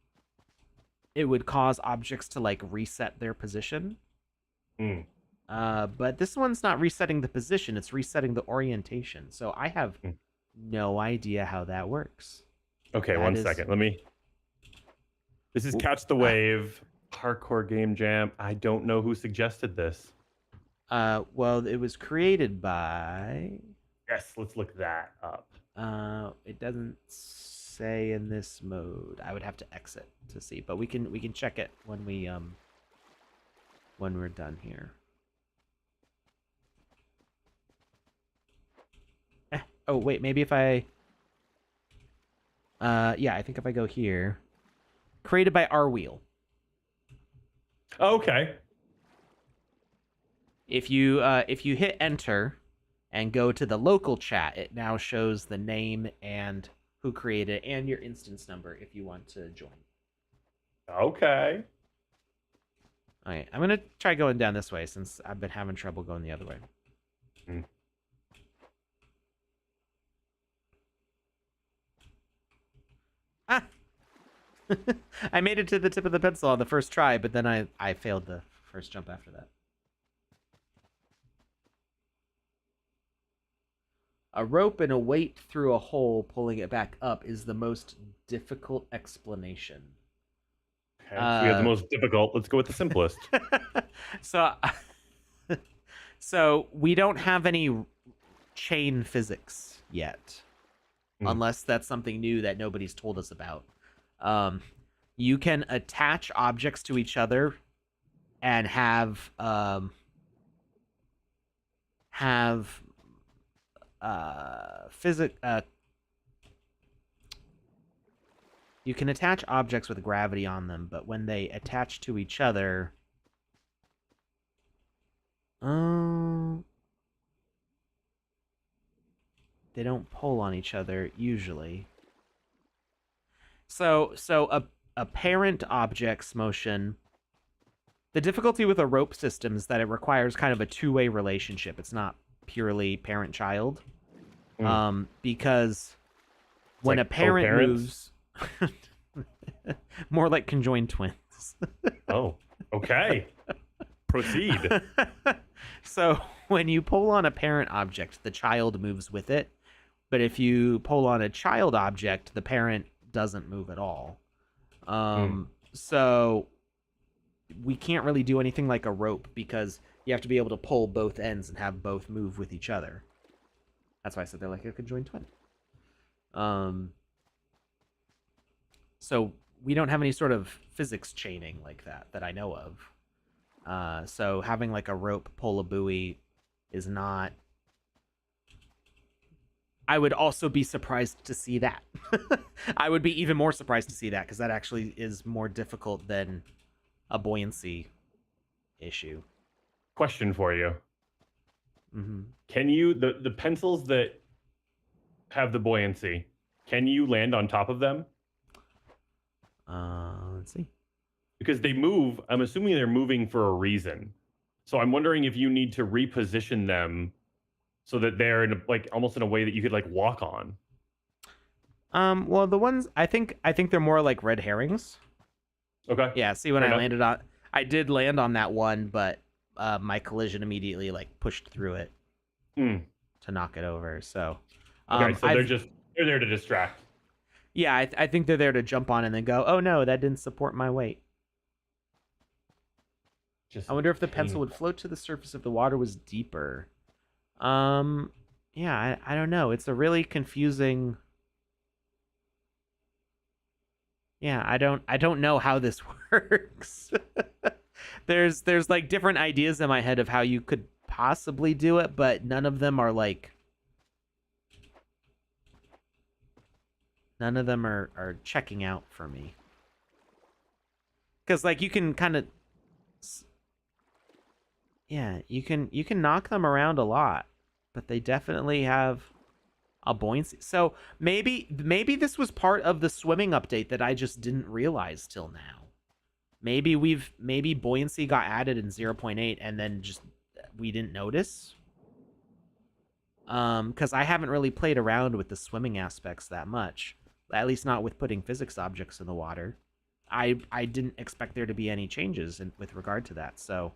it would cause objects to like reset their position. But this one's not resetting the position, it's resetting the orientation. So I have no idea how that works. Okay, one second. Let me... This is Catch the Wave, Parkour Game Jam. I don't know who suggested this. Well, it was created by... Yes, let's look that up. It doesn't say in this mode. I would have to exit to see, but we can check it when we're done here. Oh wait, maybe if I yeah, I think if I go here, created by Rwheel. Okay. If you hit enter and go to the local chat, it now shows the name and who created it and your instance number if you want to join. Okay. All right, I'm gonna try going down this way since I've been having trouble going the other way. Ah! I made it to the tip of the pencil on the first try, but then I failed the first jump after that. A rope and a weight through a hole pulling it back up is the most difficult explanation. Okay, so we have the most difficult. Let's go with the simplest. So we don't have any chain physics yet. Unless that's something new that nobody's told us about. You can attach objects to each other and have you can attach objects with gravity on them, but when they attach to each other, they don't pull on each other usually. So a parent object's motion. The difficulty with a rope system is that it requires kind of a two-way relationship. It's not purely parent-child. Because when a parent moves, more like conjoined twins. Oh, okay. Proceed. So when you pull on a parent object, the child moves with it. But if you pull on a child object, the parent doesn't move at all. So we can't really do anything like a rope because you have to be able to pull both ends and have both move with each other. That's why I said they're like a conjoined twin. So we don't have any sort of physics chaining like that I know of. So having like a rope pull a buoy is not... I would also be surprised to see that. I would be even more surprised to see that because that actually is more difficult than a buoyancy issue. Question for you. Can you, the pencils that have the buoyancy, can you land on top of them? Let's see. Because they move, I'm assuming they're moving for a reason. So I'm wondering if you need to reposition them so that they're in like almost in a way that you could like walk on. Well, the ones I think they're more like red herrings. Okay. Yeah. See, when I did land on that one, but my collision immediately like pushed through it to knock it over. So. Okay, so they're there to distract. Yeah, I think they're there to jump on and then go, oh no, that didn't support my weight. I wonder if the pencil would float to the surface if the water was deeper. Yeah, I don't know. It's a really confusing. Yeah, I don't know how this works. There's like different ideas in my head of how you could possibly do it, but none of them are like. None of them are checking out for me. Because like you can kind of. Yeah, you can knock them around a lot, but they definitely have a buoyancy. So maybe this was part of the swimming update that I just didn't realize till now. Maybe buoyancy got added in 0.8 and then just we didn't notice. Because I haven't really played around with the swimming aspects that much, at least not with putting physics objects in the water. I didn't expect there to be any changes with regard to that. So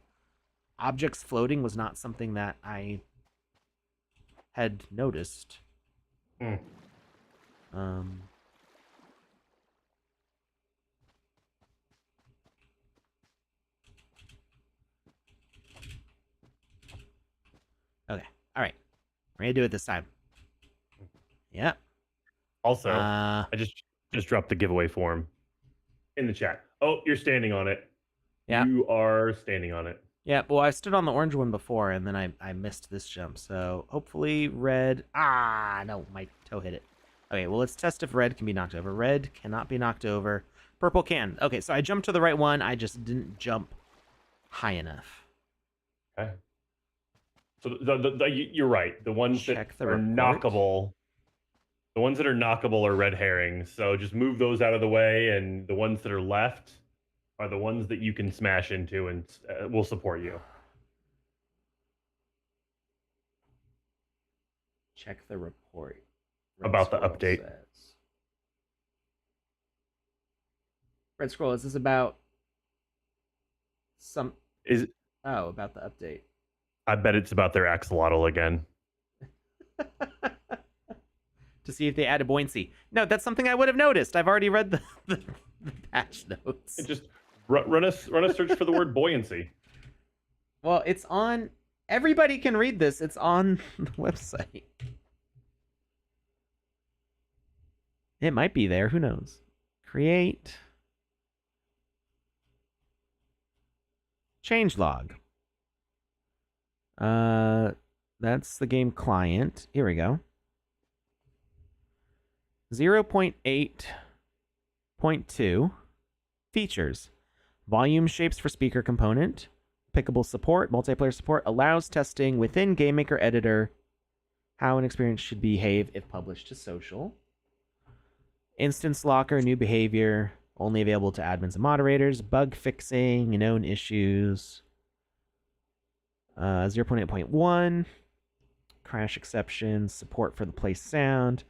objects floating was not something that I had noticed. Okay. All right. We're gonna do it this time. Yep. Also, I just dropped the giveaway form in the chat. Oh, you're standing on it. Yeah. You are standing on it. Yeah, well, I stood on the orange one before, and then I missed this jump. So hopefully red... Ah, no, my toe hit it. Okay, well, let's test if red can be knocked over. Red cannot be knocked over. Purple can. Okay, so I jumped to the right one. I just didn't jump high enough. Okay. So you're right. The ones that are knockable... The ones that are knockable are red herrings. So just move those out of the way, and the ones that are left are the ones that you can smash into and will support you. Check the report. About the update. Red Scroll, is this about some... Is it... Oh, about the update. I bet it's about their axolotl again. To see if they added buoyancy. No, that's something I would have noticed. I've already read the patch notes. Just run a search for the word buoyancy. Well, it's on... Everybody can read this. It's on the website. It might be there. Who knows? Create. Changelog. That's the game client. Here we go. 0.8.2 features. Volume shapes for speaker component. Pickable support. Multiplayer support. Allows testing within Game Maker editor. How an experience should behave if published to social. Instance locker. New behavior. Only available to admins and moderators. Bug fixing. Known issues. 0.8.1. Crash exceptions. Support for the play sound.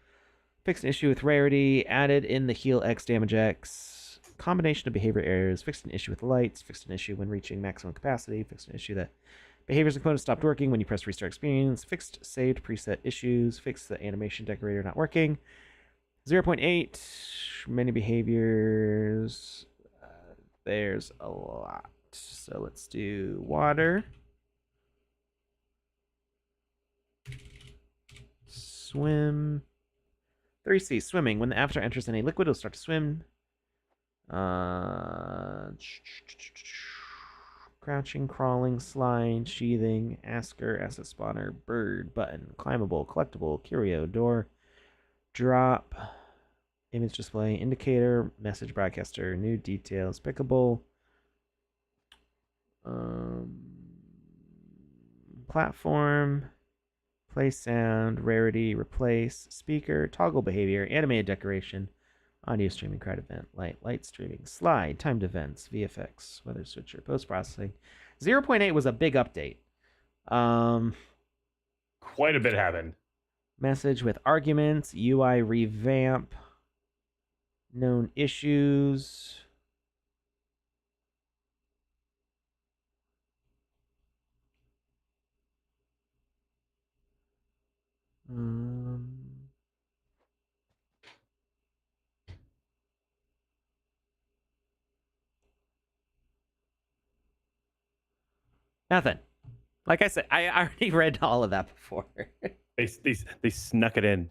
Fixed an issue with rarity, added in the heal X, damage X, combination of behavior errors, fixed an issue with lights, fixed an issue when reaching maximum capacity, fixed an issue that behaviors and components stopped working when you press restart experience, fixed saved preset issues, fixed the animation decorator not working, 0.8, many behaviors, there's a lot. So let's do water. Swim. 3C, swimming. When the avatar enters any liquid, it'll start to swim. Crouching, crawling, slide, sheathing, asker, asset spawner, bird, button, climbable, collectible, curio, door, drop, image display, indicator, message broadcaster, new details, pickable, platform, play sound, rarity, replace, speaker, toggle behavior, animated decoration, audio streaming, crowd event, light streaming, slide, timed events, VFX, weather switcher, post-processing, 0.8 was a big update. Quite a bit happened. Message with arguments, UI revamp, known issues. Nothing. Like I said, I already read all of that before. They snuck it in.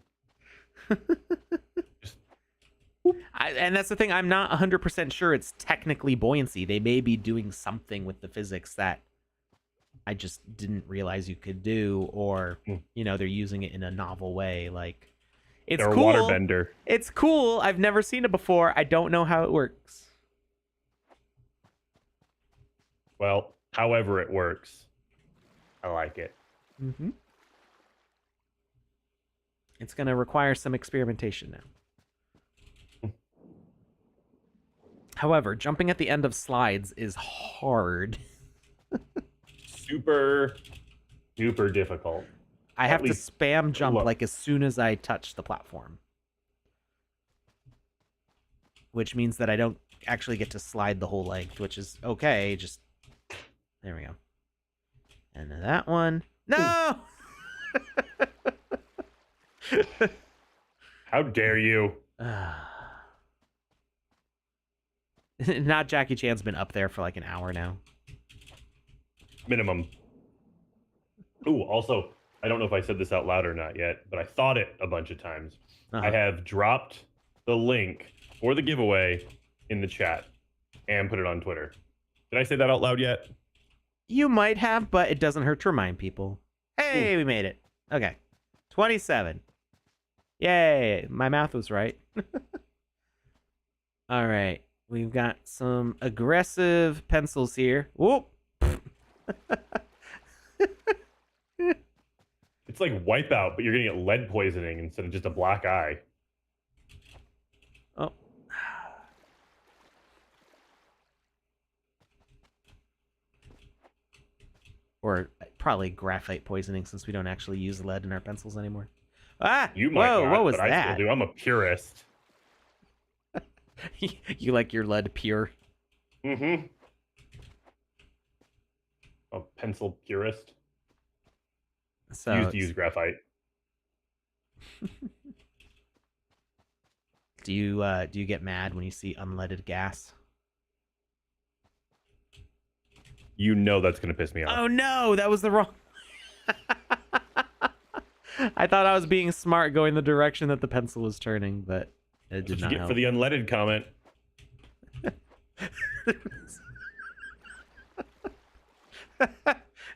And that's the thing. I'm not 100% sure it's technically buoyancy. They may be doing something with the physics that I just didn't realize you could do, or they're using it in a novel way. Like, it's they're cool. A waterbender. It's cool. I've never seen it before. I don't know how it works. Well, however it works, I like it. Mm-hmm. It's going to require some experimentation now. However, jumping at the end of slides is hard. Super duper difficult. I have to spam jump like as soon as I touch the platform. Which means that I don't actually get to slide the whole length, which is okay. Just there we go. And that one. No! How dare you? Not Jackie Chan's been up there for like an hour now. Minimum. Ooh, also, I don't know if I said this out loud or not yet, but I thought it a bunch of times. I have dropped the link for the giveaway in the chat and put it on Twitter. Did I say that out loud yet? You might have, but it doesn't hurt to remind people. Hey, we made it. Okay. 27. Yay. My math was right. All right. We've got some aggressive pencils here. Whoop. It's like Wipeout, but you're going to get lead poisoning instead of just a black eye. Oh. Or probably graphite poisoning, since we don't actually use lead in our pencils anymore. Ah! You might not, what was but that? I still do. I'm a purist. You like your lead pure? Mm-hmm. A pencil purist. So used to use graphite. Do you get mad when you see unleaded gas? You know that's gonna piss me off. Oh no, that was the wrong. I thought I was being smart, going the direction that the pencil was turning, but it did not help. For the unleaded comment.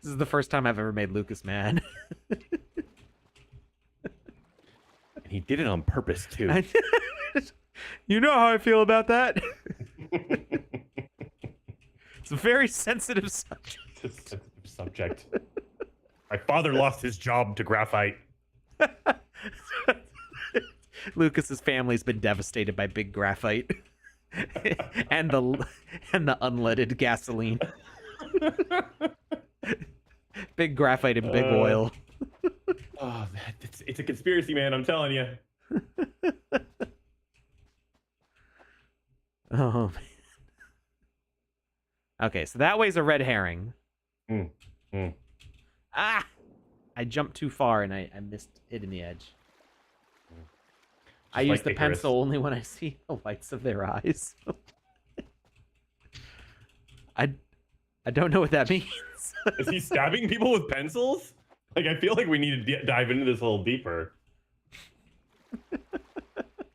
This is the first time I've ever made Lucas mad. And he did it on purpose too. You know how I feel about that. It's a very sensitive subject. It's a sensitive subject. My father lost his job to graphite. Lucas's family's been devastated by big graphite and the unleaded gasoline. Big graphite and big oil. Oh, it's a conspiracy, man. I'm telling you. Oh man. Okay, so that way's a red herring. Ah! I jumped too far and I missed hitting the edge. I use the pencil only when I see the whites of their eyes. I don't know what that means. Is he stabbing people with pencils? Like, I feel like we need to dive into this a little deeper.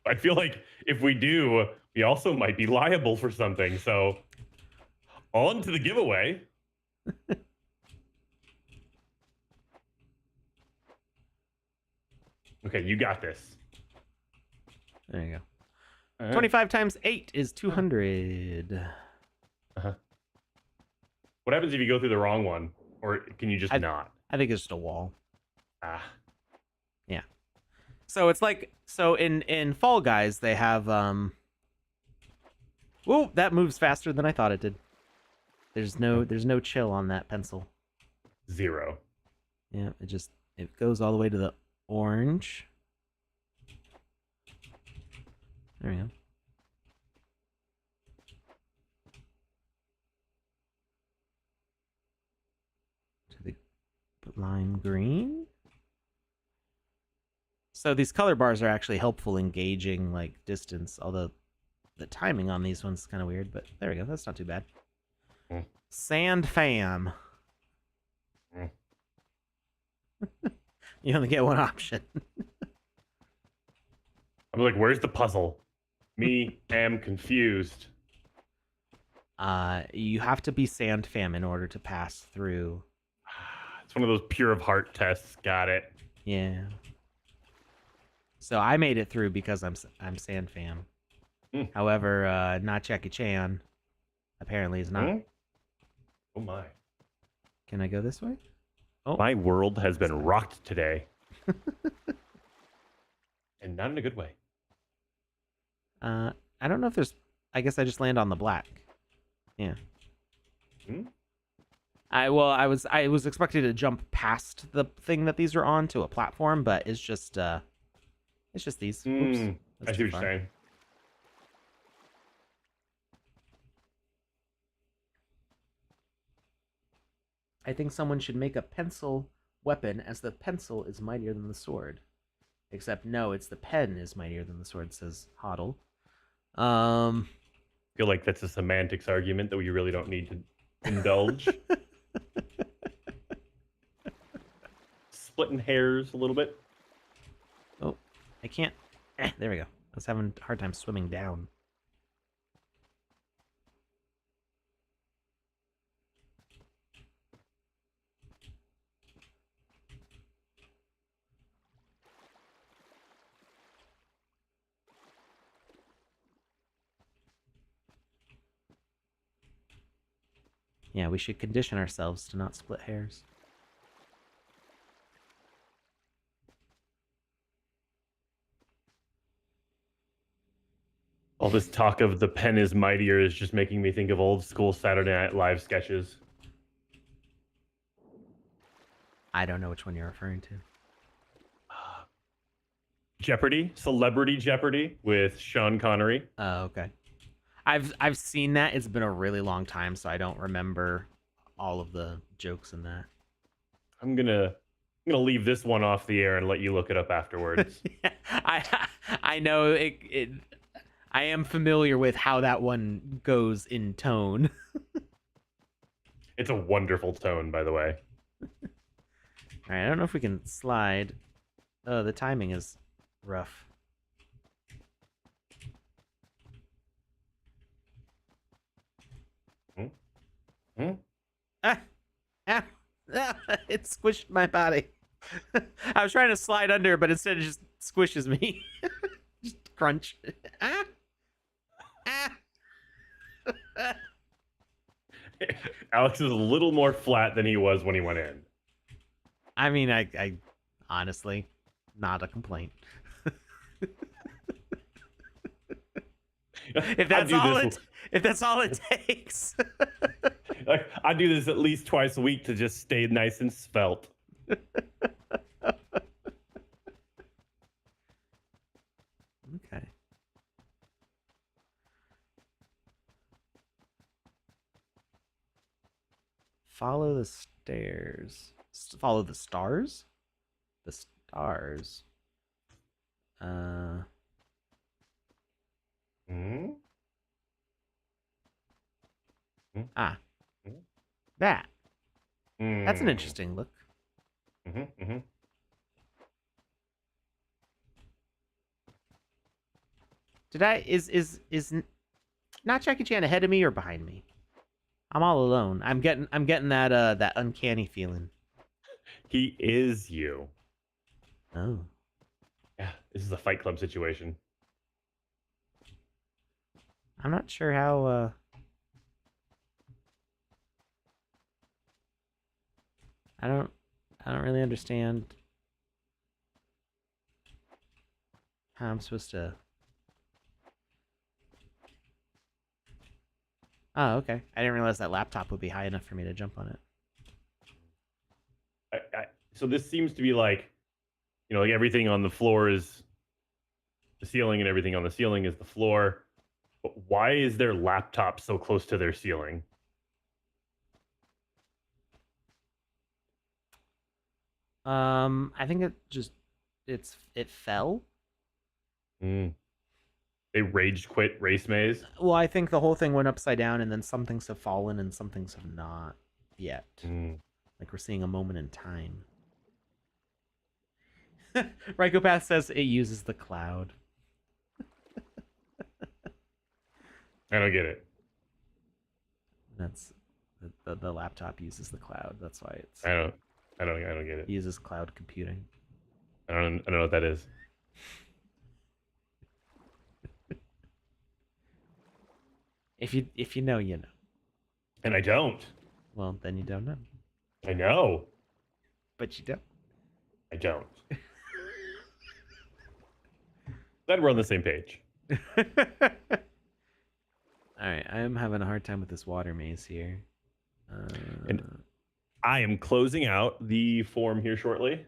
I feel like if we do, we also might be liable for something. So, on to the giveaway. Okay, you got this. There you go. 25 times 8 is 200. What happens if you go through the wrong one? Or can you just not? I think it's just a wall. Ah. Yeah. So it's like, so in Fall Guys, they have, Whoa, that moves faster than I thought it did. There's no chill on that pencil. 0. Yeah, it goes all the way to the orange. There we go. To the lime green. So these color bars are actually helpful in gauging like distance, although the timing on these ones is kind of weird, but there we go. That's not too bad. Sand fam. You only get one option. I'm like, where's the puzzle? Me am confused. You have to be sand fam in order to pass through. It's one of those pure of heart tests. Got it. Yeah. So I made it through because I'm sand fam. However, not Jackie Chan. Apparently is not. Oh my. Can I go this way? Oh. My world has been rocked today. And not in a good way. I don't know if there's... I guess I just land on the black. Yeah. I was expecting to jump past the thing that these are on to a platform, but it's just these. Oops. I see what you're saying. I think someone should make a pencil weapon, as the pencil is mightier than the sword. Except no, it's the pen is mightier than the sword, says Hoddle. I feel like that's a semantics argument that we really don't need to indulge. Splitting hairs a little bit. Oh, I can't. There we go. I was having a hard time swimming down. Yeah, we should condition ourselves to not split hairs. All this talk of the pen is mightier is just making me think of old school Saturday Night Live sketches. I don't know which one you're referring to. Jeopardy, Celebrity Jeopardy with Sean Connery. Oh, okay. I've seen that. It's been a really long time, so I don't remember all of the jokes in that. I'm gonna leave this one off the air and let you look it up afterwards. I know it. I am familiar with how that one goes in tone. It's a wonderful tone, by the way. All right, I don't know if we can slide. Oh, the timing is rough. It squished my body. I was trying to slide under, but instead it just squishes me. Just crunch. Alex is a little more flat than he was when he went in. I mean, I honestly, not a complaint. If that's all it takes. Like, I do this at least twice a week to just stay nice and svelte. Okay. Follow the stairs. Follow the stars? The stars. Ah. That. That's an interesting look. Did is not Jackie Chan ahead of me or behind me? I'm all alone. I'm getting that that uncanny feeling. He is you. Oh. Yeah, this is a Fight Club situation. I'm not sure how I don't really understand how I'm supposed to Oh, okay. I didn't realize that laptop would be high enough for me to jump on it. So this seems to be like, like everything on the floor is the ceiling and everything on the ceiling is the floor. But why is their laptop so close to their ceiling? I think it fell. They rage quit Race Maze. Well, I think the whole thing went upside down, and then some things have fallen and some things have not yet. Like we're seeing a moment in time. Rykopath says it uses the cloud. I don't get it. That's the laptop uses the cloud. That's why it's. I don't get it. It uses cloud computing. I don't know what that is. If you know, you know. And I don't. Well, then you don't know. I know. But you don't. I don't. Glad we're on the same page. Alright, I am having a hard time with this water maze here. And I am closing out the form here shortly.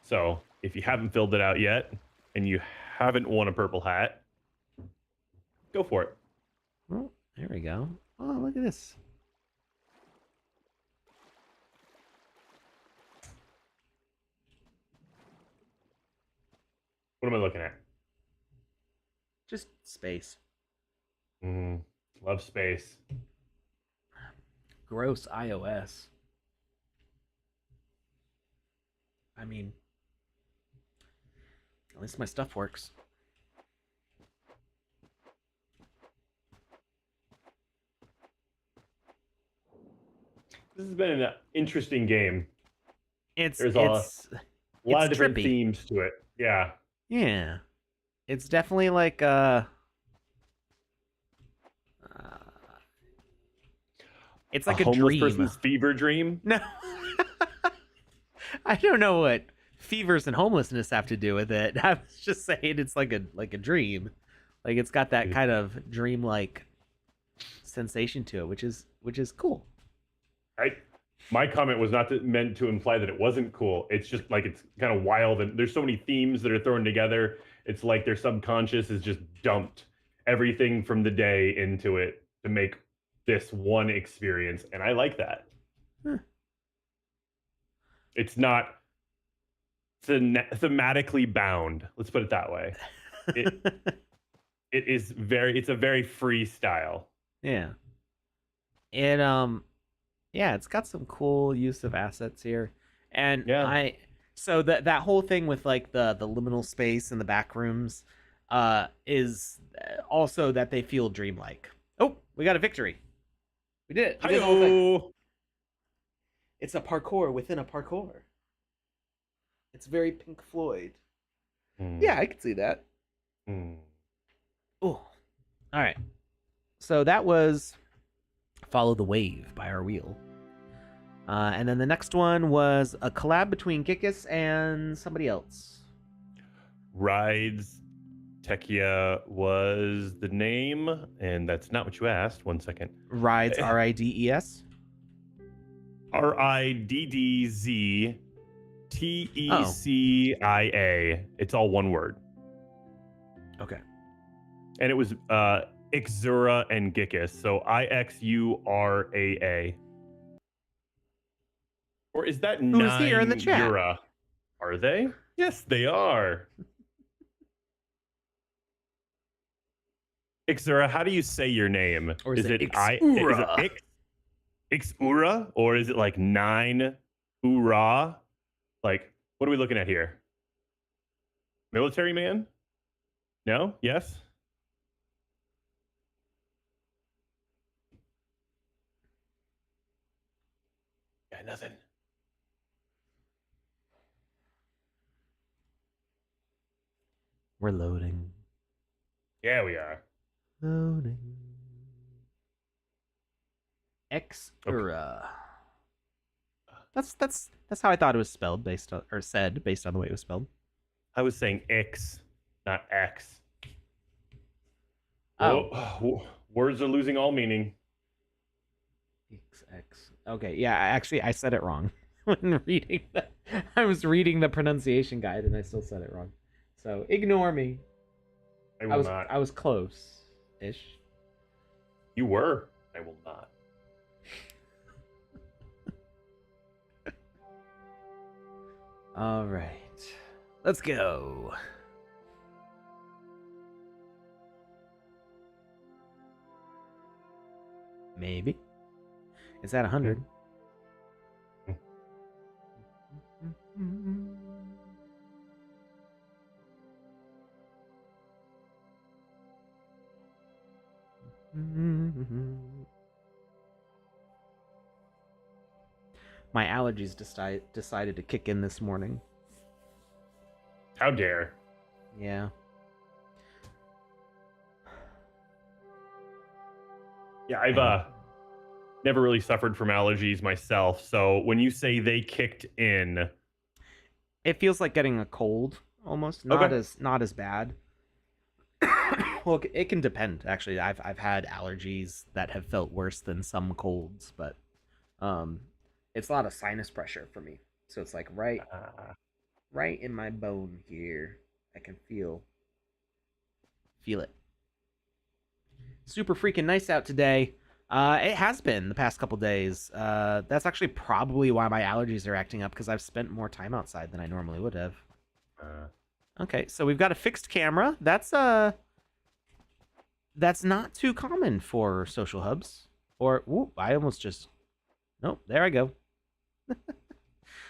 So if you haven't filled it out yet and you haven't won a purple hat, go for it. Well, there we go. Oh, look at this. What am I looking at? Just space. Love space. Gross iOS. I mean, at least my stuff works. This has been an interesting game. There's a lot of different trippy. themes to it. Yeah. Yeah. It's definitely like it's like a homeless dream. Person's fever dream. No. I don't know what fevers and homelessness have to do with it. I was just saying it's like a dream. Like it's got that kind of dreamlike sensation to it, which is cool. My comment was not meant to imply that it wasn't cool. It's just like it's kind of wild, and there's so many themes that are thrown together. It's like their subconscious is just dumped everything from the day into it to make this one experience, and I like that. It's not thematically bound. Let's put it that way. It's a very freestyle. Yeah. It's got some cool use of assets here. And so that whole thing with like the liminal space and the back rooms is also that they feel dreamlike. Oh, we got a victory. We did it. We did the whole thing. It's a parkour within a parkour. It's very Pink Floyd. Yeah, I can see that. Oh, all right. So that was Follow the Wave by Our Wheel. And then the next one was a collab between Gikis and somebody else. Rides Tekia was the name, and that's not what you asked. 1 second. Rides, R-I-D-E-S? RIDDZ TECIA. It's all one word. Okay. And it was Ixura and Gikis. So IXURAA. Or is that Who's here in the chat? Ura? Are they? Yes, they are. Ixura, how do you say your name? Or is it Ixura? Ixura? Or is it like 9 Ura? Like, what are we looking at here? Military man? No? Yes? Yeah, nothing. We're loading. Yeah, we are. Loading. Ixura. Okay. That's how I thought it was spelled based on the way it was spelled. I was saying X, not X. Oh. Words are losing all meaning. XX. Okay, yeah, actually, I said it wrong when reading that. I was reading the pronunciation guide and I still said it wrong. So ignore me. I will not. I was close-ish. You were. I will not. All right, let's go. Maybe. Is that 100? My allergies decided to kick in this morning. How dare. Yeah. Yeah, I've never really suffered from allergies myself. So when you say they kicked in, it feels like getting a cold almost. Not as bad. Well, it can depend. Actually, I've had allergies that have felt worse than some colds, but it's a lot of sinus pressure for me. So it's like right in my bone here. I can feel it. Super freaking nice out today. It has been the past couple days. That's actually probably why my allergies are acting up, because I've spent more time outside than I normally would have. Okay, so we've got a fixed camera. That's not too common for social hubs. Or, whoop, I almost just... Nope, there I go.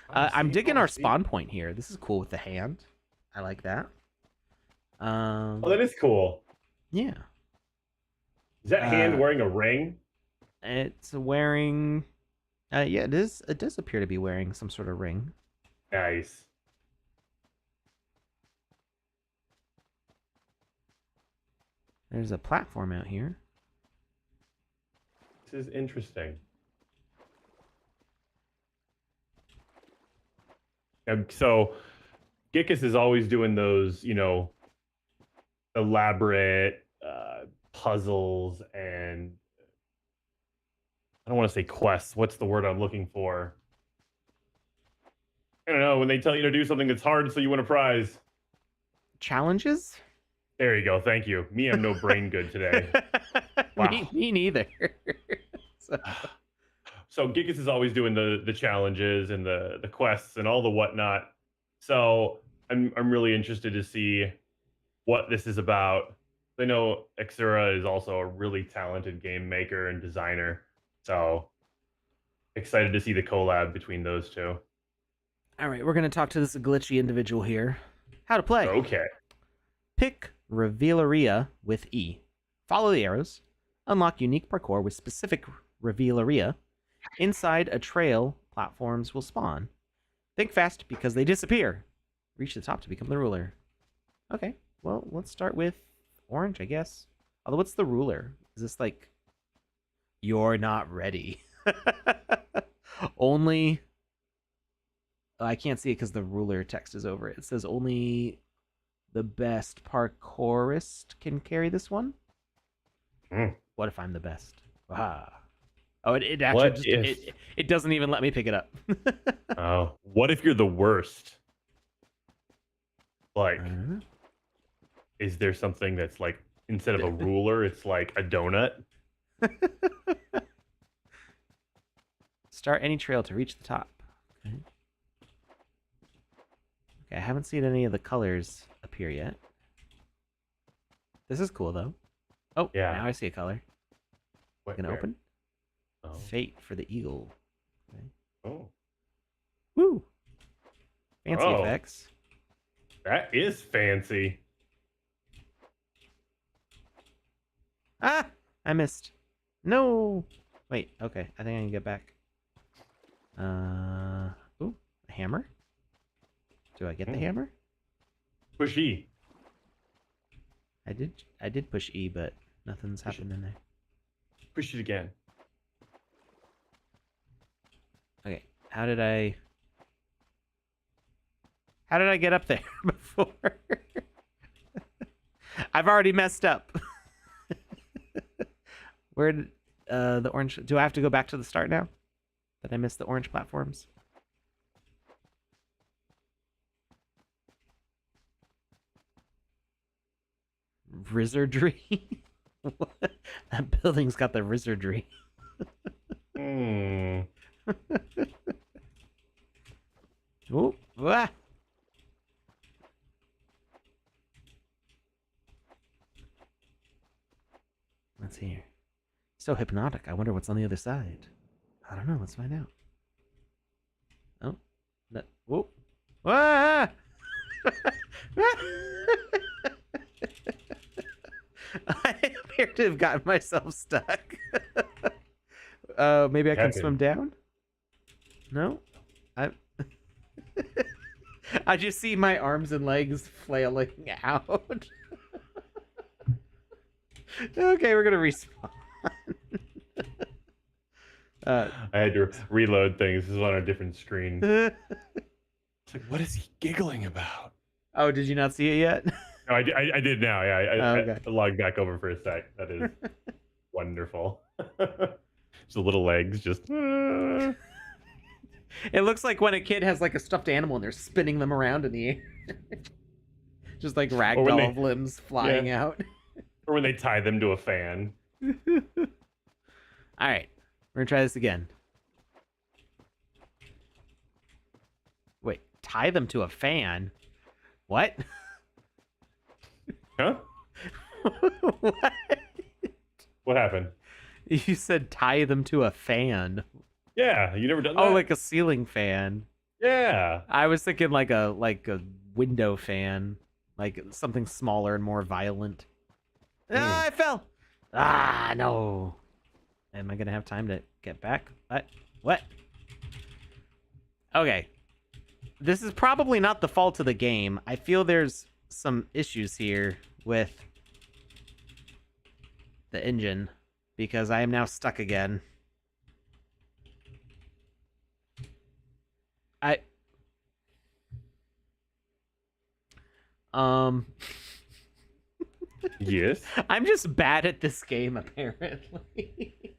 I'm digging our spawn point here. This is cool with the hand. I like that. Oh, that is cool. Yeah. Is that hand wearing a ring? It's wearing... yeah, it is. It does appear to be wearing some sort of ring. Nice. There's a platform out here. This is interesting. So, Gickus is always doing those, elaborate puzzles and I don't want to say quests. What's the word I'm looking for? I don't know. When they tell you to do something that's hard, so you win a prize. Challenges? There you go. Thank you. Me, I'm no brain good today. Wow. Me neither. So Gickus is always doing the challenges and the quests and all the whatnot. So I'm really interested to see what this is about. I know Xura is also a really talented game maker and designer. So excited to see the collab between those two. All right, we're going to talk to this glitchy individual here. How to play. Okay. Pick Revealeria with E. Follow the arrows. Unlock unique parkour with specific Revealeria. Inside a trail, platforms will spawn. Think fast because they disappear. Reach the top to become the ruler. Okay, well, let's start with orange, I guess. Although, what's the ruler? Is this like... You're not ready. Only... Oh, I can't see it because the ruler text is over it. It says only the best parkourist can carry this one. What if I'm the best? Ah. Oh, it actually it doesn't even let me pick it up. Oh, what if you're the worst? Like, is there something that's like, instead of a ruler, it's like a donut? Start any trail to reach the top. Okay. Okay, I haven't seen any of the colors appear yet. This is cool, though. Oh, yeah. Now I see a color. Gonna open? Oh. Fate for the eagle. Okay. Oh. Woo! Fancy effects. That is fancy. Ah! I missed. No! Wait, okay. I think I can get back. Ooh, a hammer? Do I get the hammer? Push E. I did push E, but nothing's happened in there. Push it again. Okay, how did I get up there before? I've already messed up. Where did the orange? Do I have to go back to the start now? Did I miss the orange platforms? Wizardry? That building's got the wizardry. Ooh, ah. Let's see here. So hypnotic. I wonder what's on the other side. I don't know. Let's find out. Oh. No. Whoa. Ah! I appear to have gotten myself stuck. Maybe I can swim down? No? I just see my arms and legs flailing out. Okay, we're gonna respawn. I had to reload things. This is on a different screen. It's like, what is he giggling about? Oh, did you not see it yet? No, I did now. Yeah, okay. I logged back over for a sec. That is wonderful. Just the little legs, just. It looks like when a kid has like a stuffed animal and they're spinning them around in the air. Just like ragdoll limbs flying out. Or when they tie them to a fan. All right, we're gonna try this again. Wait, tie them to a fan? What? Huh? What? What happened? You said tie them to a fan. Yeah, you never done that? Oh, like a ceiling fan. Yeah. I was thinking like a window fan, like something smaller and more violent. Ah, I fell. Ah, no. Am I gonna have time to get back? What? Okay. This is probably not the fault of the game. I feel there's some issues here with the engine because I am now stuck again. Yes. I'm just bad at this game, apparently.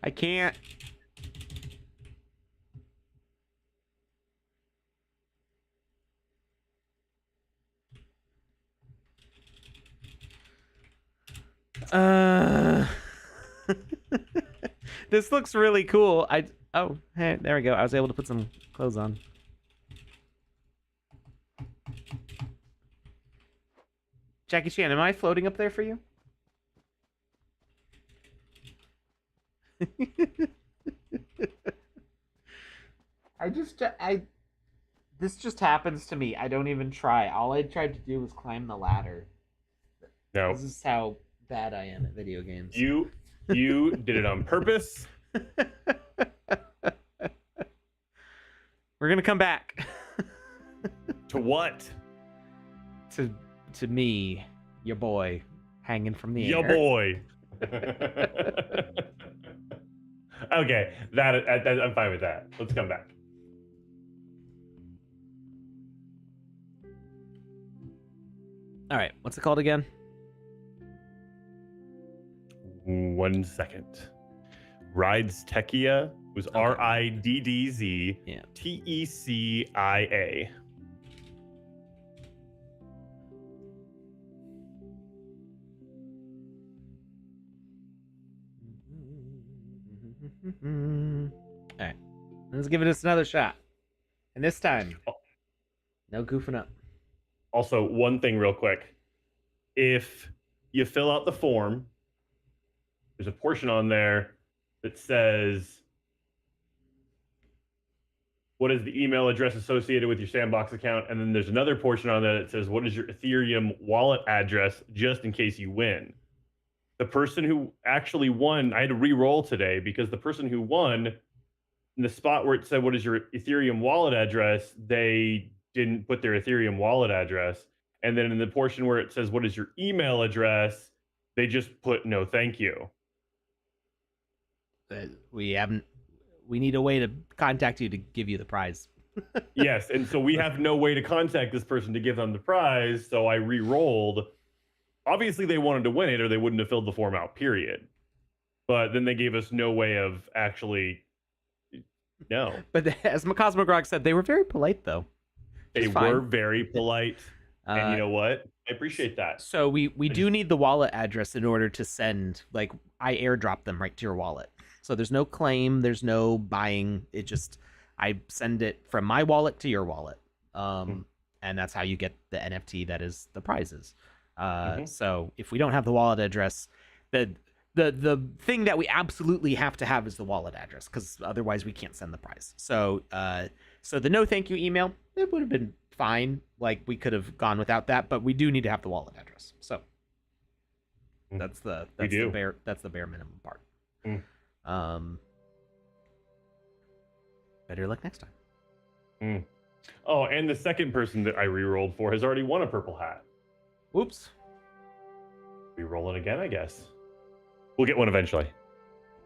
I can't. This looks really cool. Oh, hey, there we go. I was able to put some clothes on. Jackie Chan, am I floating up there for you? This just happens to me. I don't even try. All I tried to do was climb the ladder. No. This is how bad I am at video games. You did it on purpose. We're gonna come back. To what? To me, your boy, hanging from the air. Your boy. Okay, I'm fine with that. Let's come back. All right, what's it called again? 1 second. Rides Tekia was RIDDZ TECIA. All right, let's give it another shot. And this time, no goofing up. Also, one thing real quick. If you fill out the form, there's a portion on there that says, what is the email address associated with your Sandbox account? And then there's another portion on there that says, what is your Ethereum wallet address, just in case you win? The person who actually won, I had to re-roll today because the person who won, in the spot where it said, what is your Ethereum wallet address, they didn't put their Ethereum wallet address. And then in the portion where it says, what is your email address, they just put no thank you. We need a way to contact you to give you the prize. Yes, and so we have no way to contact this person to give them the prize, so I re-rolled. Obviously, they wanted to win it, or they wouldn't have filled the form out, period. But then they gave us no way of actually... No. But as Cosmogrog said, they were very polite, though. They were very polite, and you know what? I appreciate that. So we do need the wallet address in order to send, like, I airdrop them right to your wallet. So there's no claim, there's no buying. It just, I send it from my wallet to your wallet. And that's how you get the NFT that is the prizes. So if we don't have the wallet address, the thing that we absolutely have to have is the wallet address, because otherwise we can't send the prize. So so the no thank you email, it would have been fine. Like, we could have gone without that, but we do need to have the wallet address. So that's the bare minimum part. Better luck next time. Oh, and the second person that I re-rolled for has already won a purple hat. Whoops. Re-roll it again, I guess. We'll get one eventually.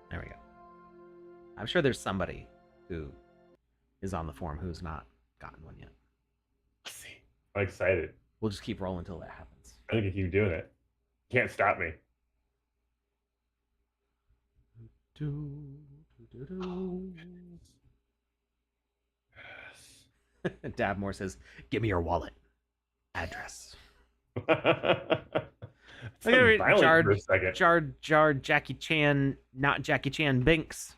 There we go. I'm sure there's somebody who is on the forum who's not gotten one yet. Let's see. I'm excited. We'll just keep rolling until that happens. I think I keep doing it. Can't stop me. Dabmore says, "Give me your wallet address." Jar Jackie Chan, not Jackie Chan Binks.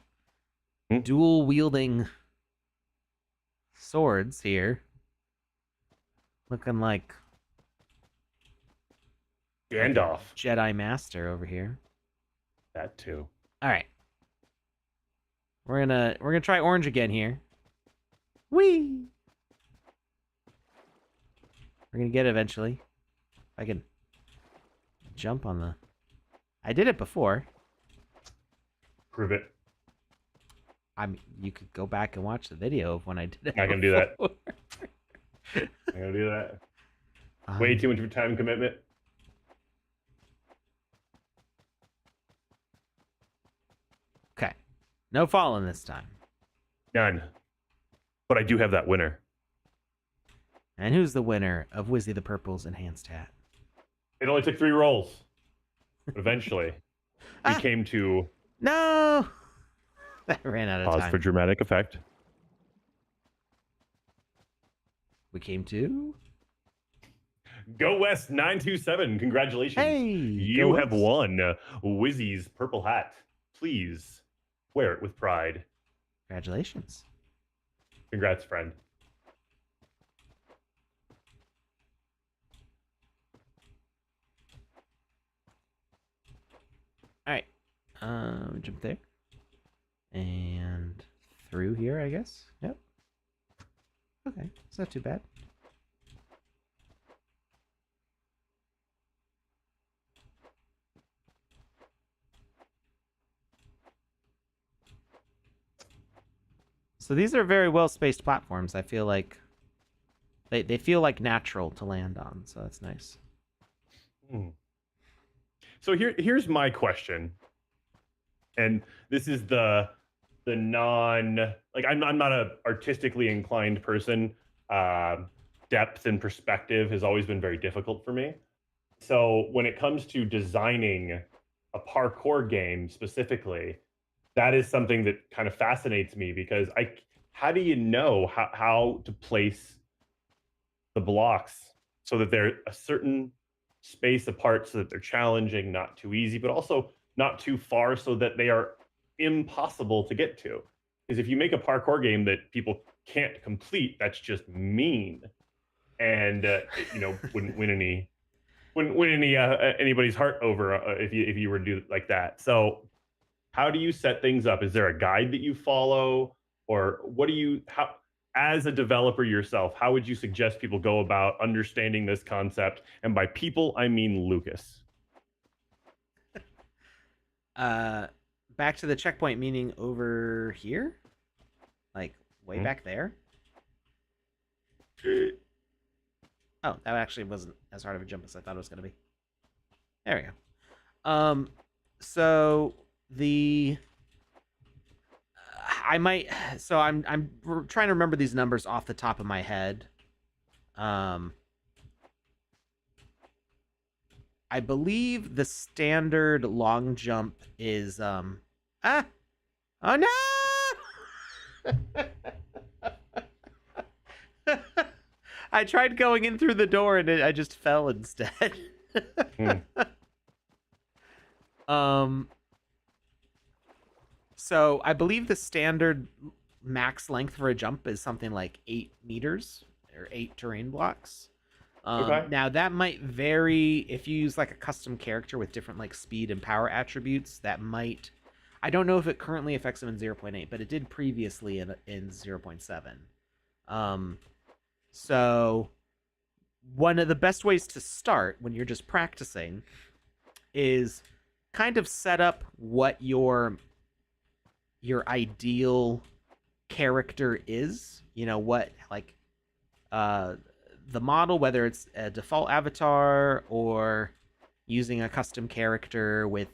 Dual wielding swords here. Looking like Gandalf. Jedi Master over here. That too. All right. We're gonna try orange again here. Whee! We're gonna get it eventually. I can jump on the... I did it before. Prove it. I mean, you could go back and watch the video of when I did it. I can do that. I'm gonna do that. Way too much of a time commitment. Okay. No falling this time. None. But I do have that winner. And who's the winner of Wizzy the Purple's enhanced hat? It only took 3 rolls. But eventually, we came to... No! That ran out of time. Pause for dramatic effect. We came to... Go West 927. Congratulations. Hey! You have won Wizzy's purple hat. Please wear it with pride. Congratulations. Congrats, friend. All right. Jump there. And through here, I guess. Yep. Okay. It's not too bad. So these are very well-spaced platforms. I feel like they feel like natural to land on, so that's nice. So here's my question, and this is the non, like, I'm not a artistically inclined person. Depth and perspective has always been very difficult for me. So when it comes to designing a parkour game specifically, that is something that kind of fascinates me, because how do you know how to place the blocks so that they're a certain space apart, so that they're challenging, not too easy, but also not too far so that they are impossible to get to? Because if you make a parkour game that people can't complete, that's just mean, and wouldn't win anybody's heart over if you were to do it like that. So how do you set things up? Is there a guide that you follow, or how, as a developer yourself, how would you suggest people go about understanding this concept? And by people, I mean Lucas. Back to the checkpoint, meaning over here? Like, way back there? Oh, that actually wasn't as hard of a jump as I thought it was going to be. There we go. So I might. So I'm trying to remember these numbers off the top of my head. I believe the standard long jump is oh no! I tried going in through the door and I just fell instead. So I believe the standard max length for a jump is something like 8 meters or 8 terrain blocks. Okay. Now that might vary if you use like a custom character with different like speed and power attributes. That might, I don't know if it currently affects them in 0.8, but it did previously in 0.7. So one of the best ways to start when you're just practicing is kind of set up what your ideal character is. You know, what like the model, whether it's a default avatar or using a custom character with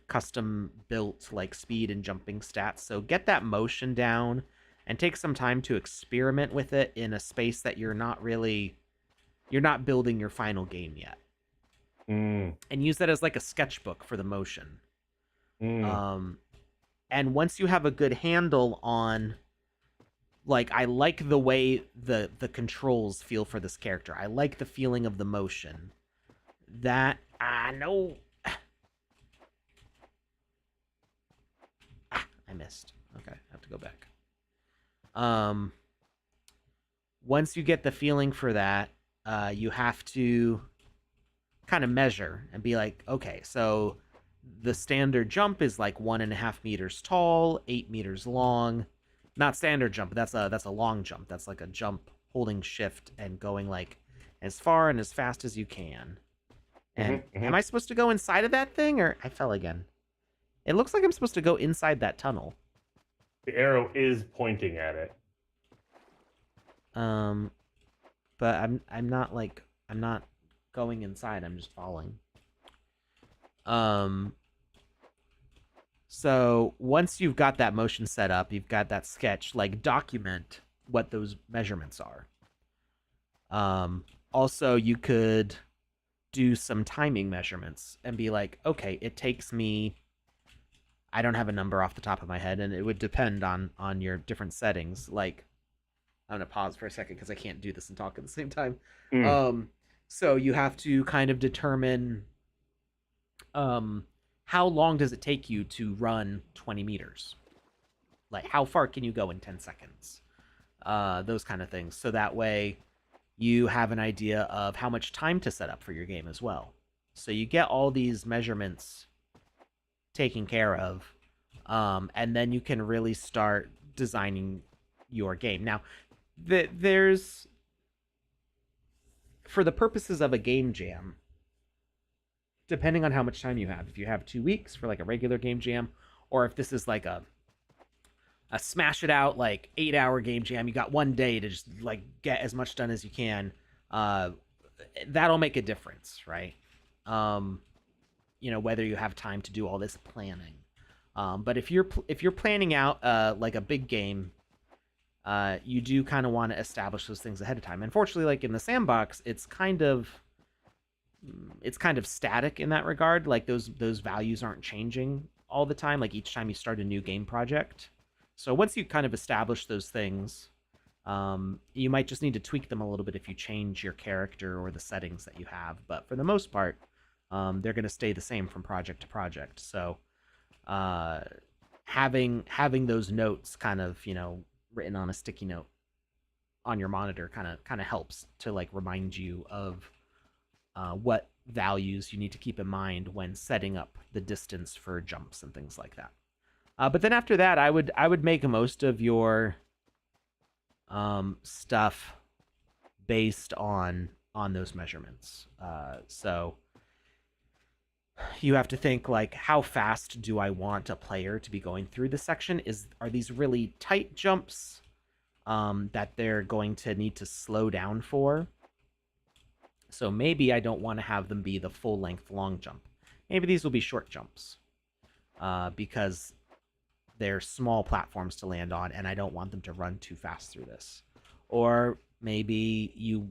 custom built like speed and jumping stats. So get that motion down and take some time to experiment with it in a space that you're not building your final game yet. And use that as like a sketchbook for the motion. And once you have a good handle on, like, I like the way the controls feel for this character. I like the feeling of the motion. That, no. I missed. Okay, I have to go back. Once you get the feeling for that, you have to kind of measure and be like, okay, so the standard jump is like 1.5 meters tall, 8 meters long. Not standard jump, but that's a long jump. That's like a jump holding shift and going like as far and as fast as you can. And am I supposed to go inside of that thing, or I fell again? It looks like I'm supposed to go inside that tunnel. The arrow is pointing at it. But I'm not going inside. I'm just falling. So once you've got that motion set up, you've got that sketch, like, document what those measurements are. Also, you could do some timing measurements and be like, okay, it takes me, I don't have a number off the top of my head, and it would depend on your different settings. Like, I'm going to pause for a second because I can't do this and talk at the same time. So you have to kind of determine how long does it take you to run 20 meters? Like, how far can you go in 10 seconds? Those kind of things. So that way you have an idea of how much time to set up for your game as well. So you get all these measurements taken care of, and then you can really start designing your game. Now, there's, for the purposes of a game jam, depending on how much time you have, if you have 2 weeks for like a regular game jam, or if this is like a smash it out like 8-hour game jam, you got 1 day to just like get as much done as you can, that'll make a difference, right? You know, whether you have time to do all this planning. But if you're planning out like a big game, you do kind of want to establish those things ahead of time. Unfortunately, like in the sandbox, it's kind of static in that regard. Like those values aren't changing all the time, like each time you start a new game project. So once you kind of establish those things, you might just need to tweak them a little bit if you change your character or the settings that you have. But for the most part, they're going to stay the same from project to project. So having those notes kind of, you know, written on a sticky note on your monitor kind of helps to like remind you of what values you need to keep in mind when setting up the distance for jumps and things like that. But then after that, I would make most of your stuff based on those measurements. So you have to think, like, how fast do I want a player to be going through this section? Are these really tight jumps that they're going to need to slow down for? So maybe I don't want to have them be the full-length long jump. Maybe these will be short jumps, because they're small platforms to land on, and I don't want them to run too fast through this. Or maybe you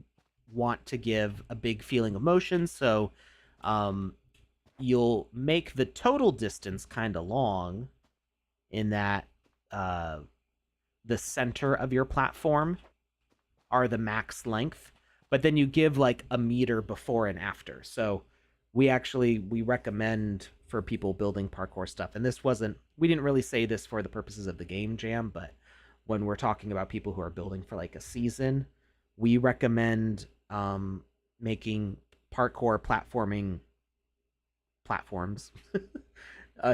want to give a big feeling of motion, so you'll make the total distance kind of long in that the center of your platform are the max length, but then you give like a meter before and after. So we recommend for people building parkour stuff, and we didn't really say this for the purposes of the game jam, but when we're talking about people who are building for like a season, we recommend making parkour platforming platforms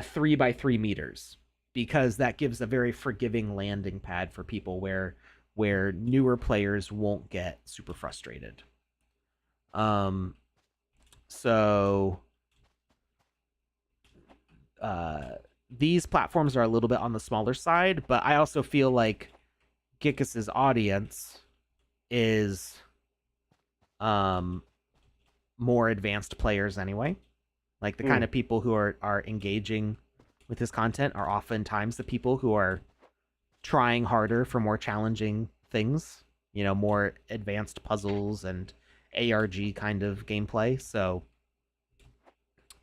3 by 3 meters, because that gives a very forgiving landing pad for people where newer players won't get super frustrated. So these platforms are a little bit on the smaller side, but I also feel like Gikis's audience is more advanced players anyway. Like the kind of people who are engaging with his content are oftentimes the people who are trying harder for more challenging things, more advanced puzzles and ARG kind of gameplay. So,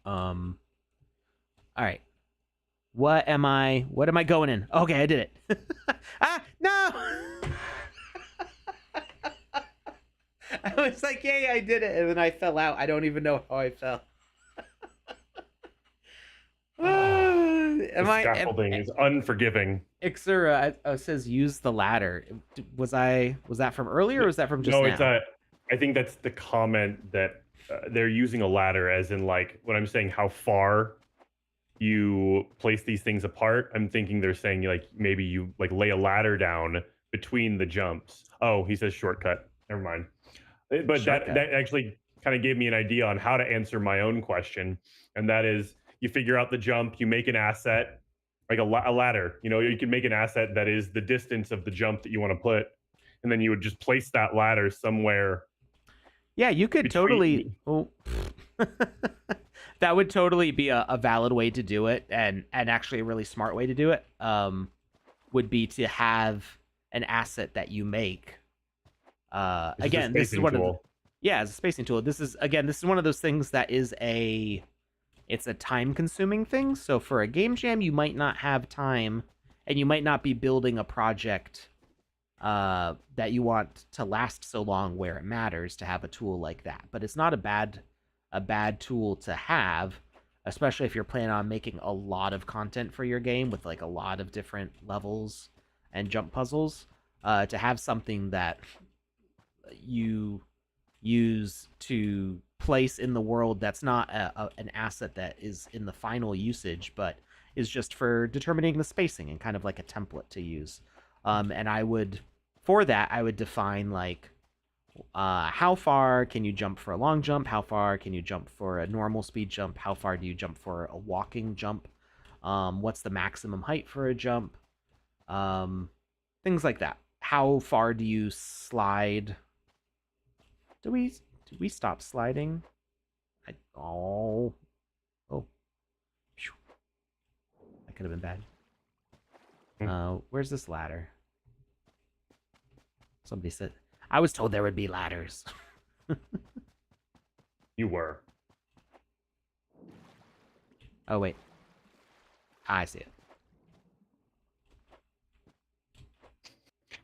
all right. What am I going in? Okay, I did it. No! I was like, yay, I did it. And then I fell out. I don't even know how I fell. Scaffolding is unforgiving. Ixura says use the ladder. Was that from earlier, or was that from just now? No, I think that's the comment that they're using a ladder, as in like when I'm saying how far you place these things apart. I'm thinking they're saying like maybe you like lay a ladder down between the jumps. Oh, he says shortcut. Never mind. But shortcut. that actually kind of gave me an idea on how to answer my own question, and that is, you figure out the jump, you make an asset, like a ladder. You can make an asset that is the distance of the jump that you want to put, and then you would just place that ladder somewhere. Yeah, you could totally. Oh, that would totally be a valid way to do it, and actually a really smart way to do it. Would be to have an asset that you make. Again, this is one of as a spacing tool. This is one of those things that is it's a time-consuming thing. So for a game jam, you might not have time, and you might not be building a project that you want to last so long where it matters to have a tool like that. But it's not a bad tool to have, especially if you're planning on making a lot of content for your game with like a lot of different levels and jump puzzles. To have something that you use to place in the world that's not an asset that is in the final usage, but is just for determining the spacing and kind of like a template to use. And I would define like how far can you jump for a long jump, how far can you jump for a normal speed jump, how far do you jump for a walking jump, what's the maximum height for a jump, things like that. How far do you slide? Do we stop sliding? Oh. That could have been bad. Where's this ladder? Somebody said... I was told there would be ladders. You were. Oh, wait. I see it.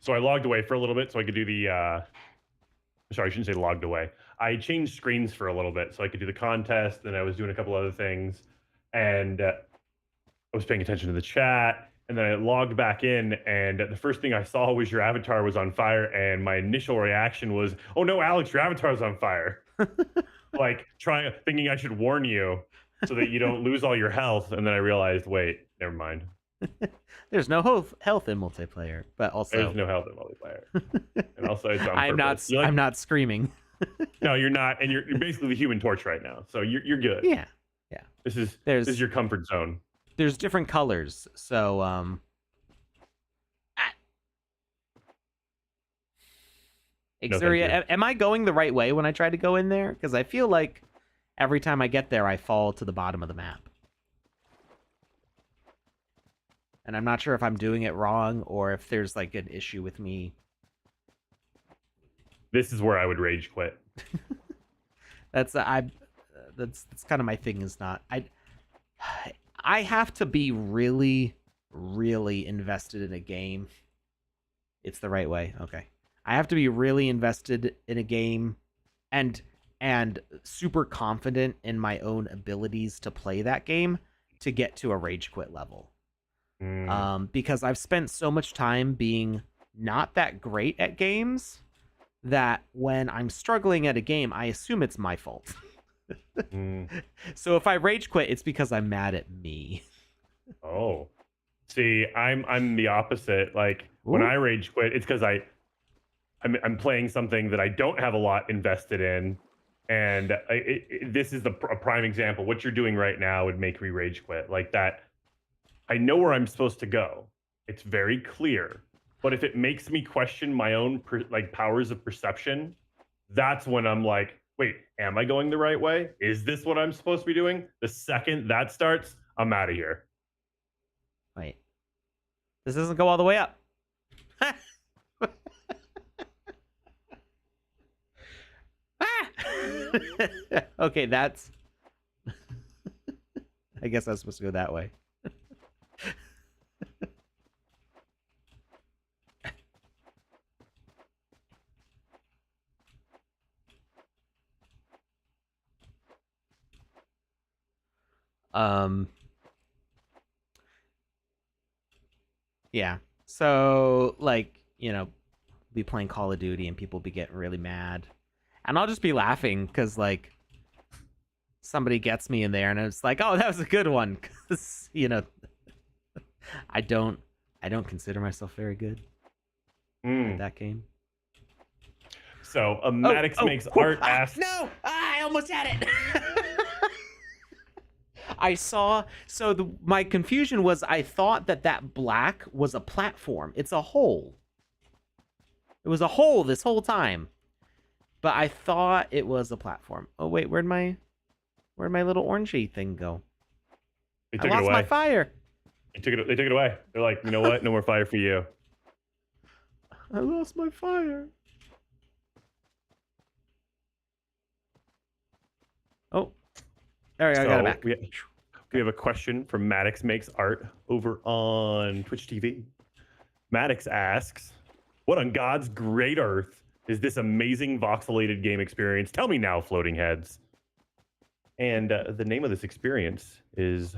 So I logged away for a little bit so I could do the... Sorry, I shouldn't say logged away. I changed screens for a little bit so I could do the contest, and I was doing a couple other things. And I was paying attention to the chat, and then I logged back in, and the first thing I saw was your avatar was on fire, and my initial reaction was, oh no, Alex, your avatar's on fire. Like, thinking I should warn you so that you don't lose all your health, and then I realized, wait, never mind. There's no health in multiplayer, but also there's no health in multiplayer, and also it's on purpose. I'm not screaming. No, you're not, and you're basically the Human Torch right now, so you're good. Yeah. This is your comfort zone. There's different colors, so Xeria, am I going the right way when I try to go in there? Because I feel like every time I get there, I fall to the bottom of the map. and I'm not sure if I'm doing it wrong or if there's like an issue with me. This is where I would rage quit. That's kind of my thing. Is not I have to be really, really invested in a game. It's the right way. Okay. I have to be really invested in a game and super confident in my own abilities to play that game to get to a rage quit level. Because I've spent so much time being not that great at games that when I'm struggling at a game, I assume it's my fault. So if I rage quit, it's because I'm mad at me. Oh, see, I'm the opposite. Like when I rage quit, it's because I'm playing something that I don't have a lot invested in, and this is a prime example. What you're doing right now would make me rage quit. Like that, I know where I'm supposed to go. It's very clear. But if it makes me question my own powers of perception, that's when I'm like, wait, am I going the right way? Is this what I'm supposed to be doing? The second that starts, I'm out of here. Wait. This doesn't go all the way up. Okay, that's... I guess I was supposed to go that way. Yeah. So, like, you know, be playing Call of Duty and people be getting really mad. And I'll just be laughing because, like, somebody gets me in there and it's like, oh, that was a good one. Because, you know, I don't consider myself very good at that game. So, Maddox makes art asks... No! I almost had it! I saw... So, my confusion was I thought that black was a platform. It's a hole. It was a hole this whole time. But I thought it was a platform. Oh, wait, where'd my little orangey thing go? They took I lost my fire. They took it away. They're like, you know what? No more fire for you. I lost my fire. Oh, there we go. I got it back. We have a question from Maddox Makes Art over on Twitch TV. Maddox asks, what on God's great earth is this amazing voxelated game experience? Tell me now, floating heads. And the name of this experience is,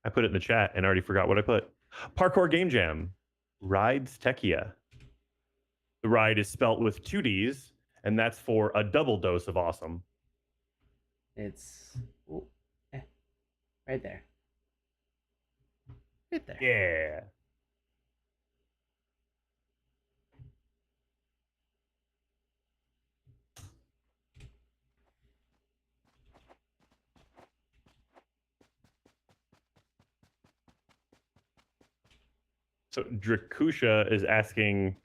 I put it in the chat and I already forgot what I put. Parkour Game Jam rides Tekia. The ride is spelt with 2 Ds, and that's for a double dose of awesome. It's right there. Right there. Yeah. So Drakusha is asking,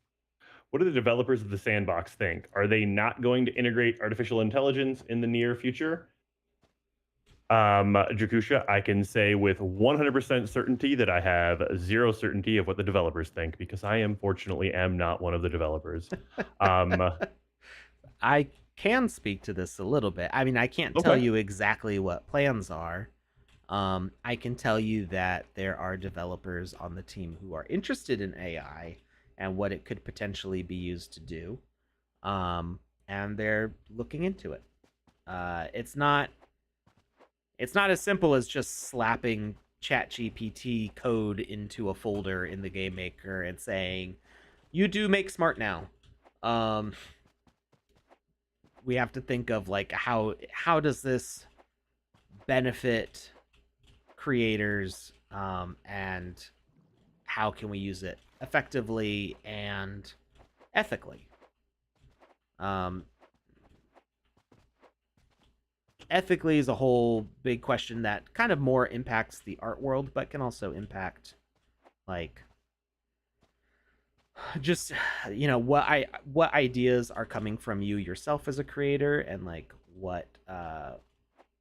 what do the developers of the Sandbox think? Are they not going to integrate artificial intelligence in the near future? Drakusha, I can say with 100% certainty that I have zero certainty of what the developers think because I unfortunately am not one of the developers. I can speak to this a little bit. I mean, I can't tell you exactly what plans are. I can tell you that there are developers on the team who are interested in AI and what it could potentially be used to do. And they're looking into it. It's not as simple as just slapping ChatGPT code into a folder in the Game Maker and saying, you do make smart now. We have to think of like how does this benefit creators, and how can we use it effectively and ethically. Ethically is a whole big question that kind of more impacts the art world, but can also impact like just, you know, what ideas are coming from you yourself as a creator, and like what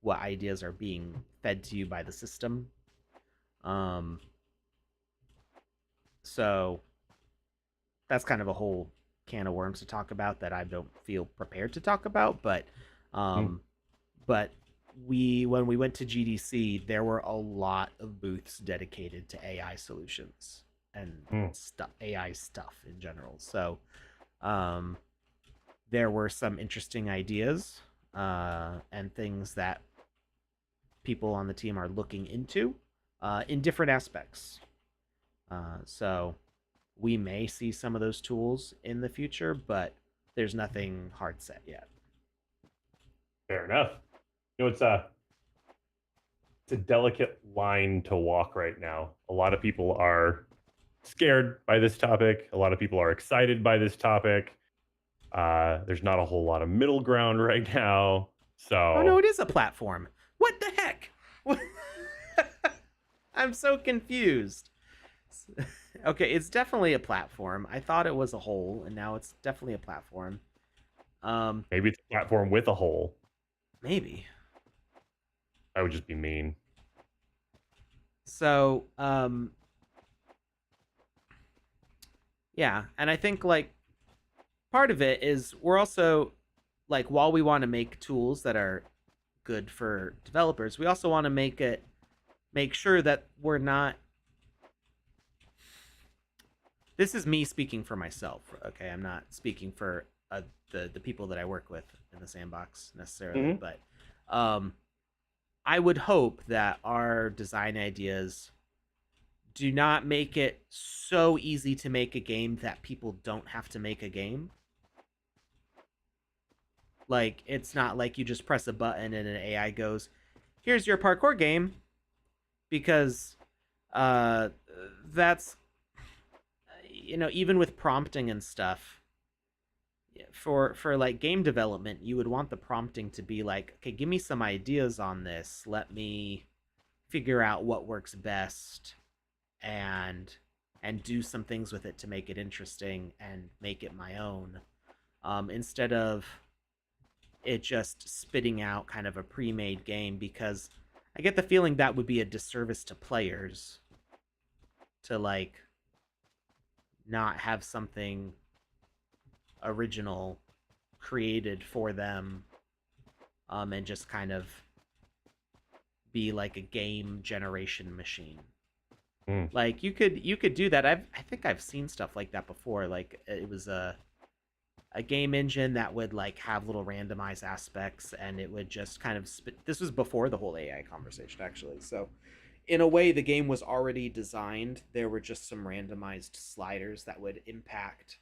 ideas are being fed to you by the system. So that's kind of a whole can of worms to talk about that I don't feel prepared to talk about. But when we went to GDC, there were a lot of booths dedicated to AI solutions and AI stuff in general. So there were some interesting ideas and things that people on the team are looking into in different aspects. So we may see some of those tools in the future, but there's nothing hard set yet. Fair enough. It's a delicate line to walk right now. A lot of people are scared by this topic. A lot of people are excited by this topic. There's not a whole lot of middle ground right now. So oh no, it is a platform. What the heck? I'm so confused. Okay, it's definitely a platform. I thought it was a hole, and now it's definitely a platform. Maybe it's a platform with a hole. Maybe. That would just be mean. So, yeah, and I think like part of it is we're also like while we want to make tools that are good for developers, we also want to make sure that we're not. This is me speaking for myself, okay? I'm not speaking for the people that I work with in the sandbox necessarily, but I would hope that our design ideas do not make it so easy to make a game that people don't have to make a game. Like, it's not like you just press a button and an AI goes, here's your parkour game, because that's, even with prompting and stuff, for like game development, you would want the prompting to be like, okay, give me some ideas on this, let me figure out what works best and do some things with it to make it interesting and make it my own, instead of it just spitting out kind of a pre-made game, because I get the feeling that would be a disservice to players to like not have something original created for them, and just kind of be like a game generation machine. Like you could do that. I think I've seen stuff like that before. Like it was a game engine that would like have little randomized aspects, and it would just kind of spit. This was before the whole AI conversation, actually. So in a way, the game was already designed. There were just some randomized sliders that would impact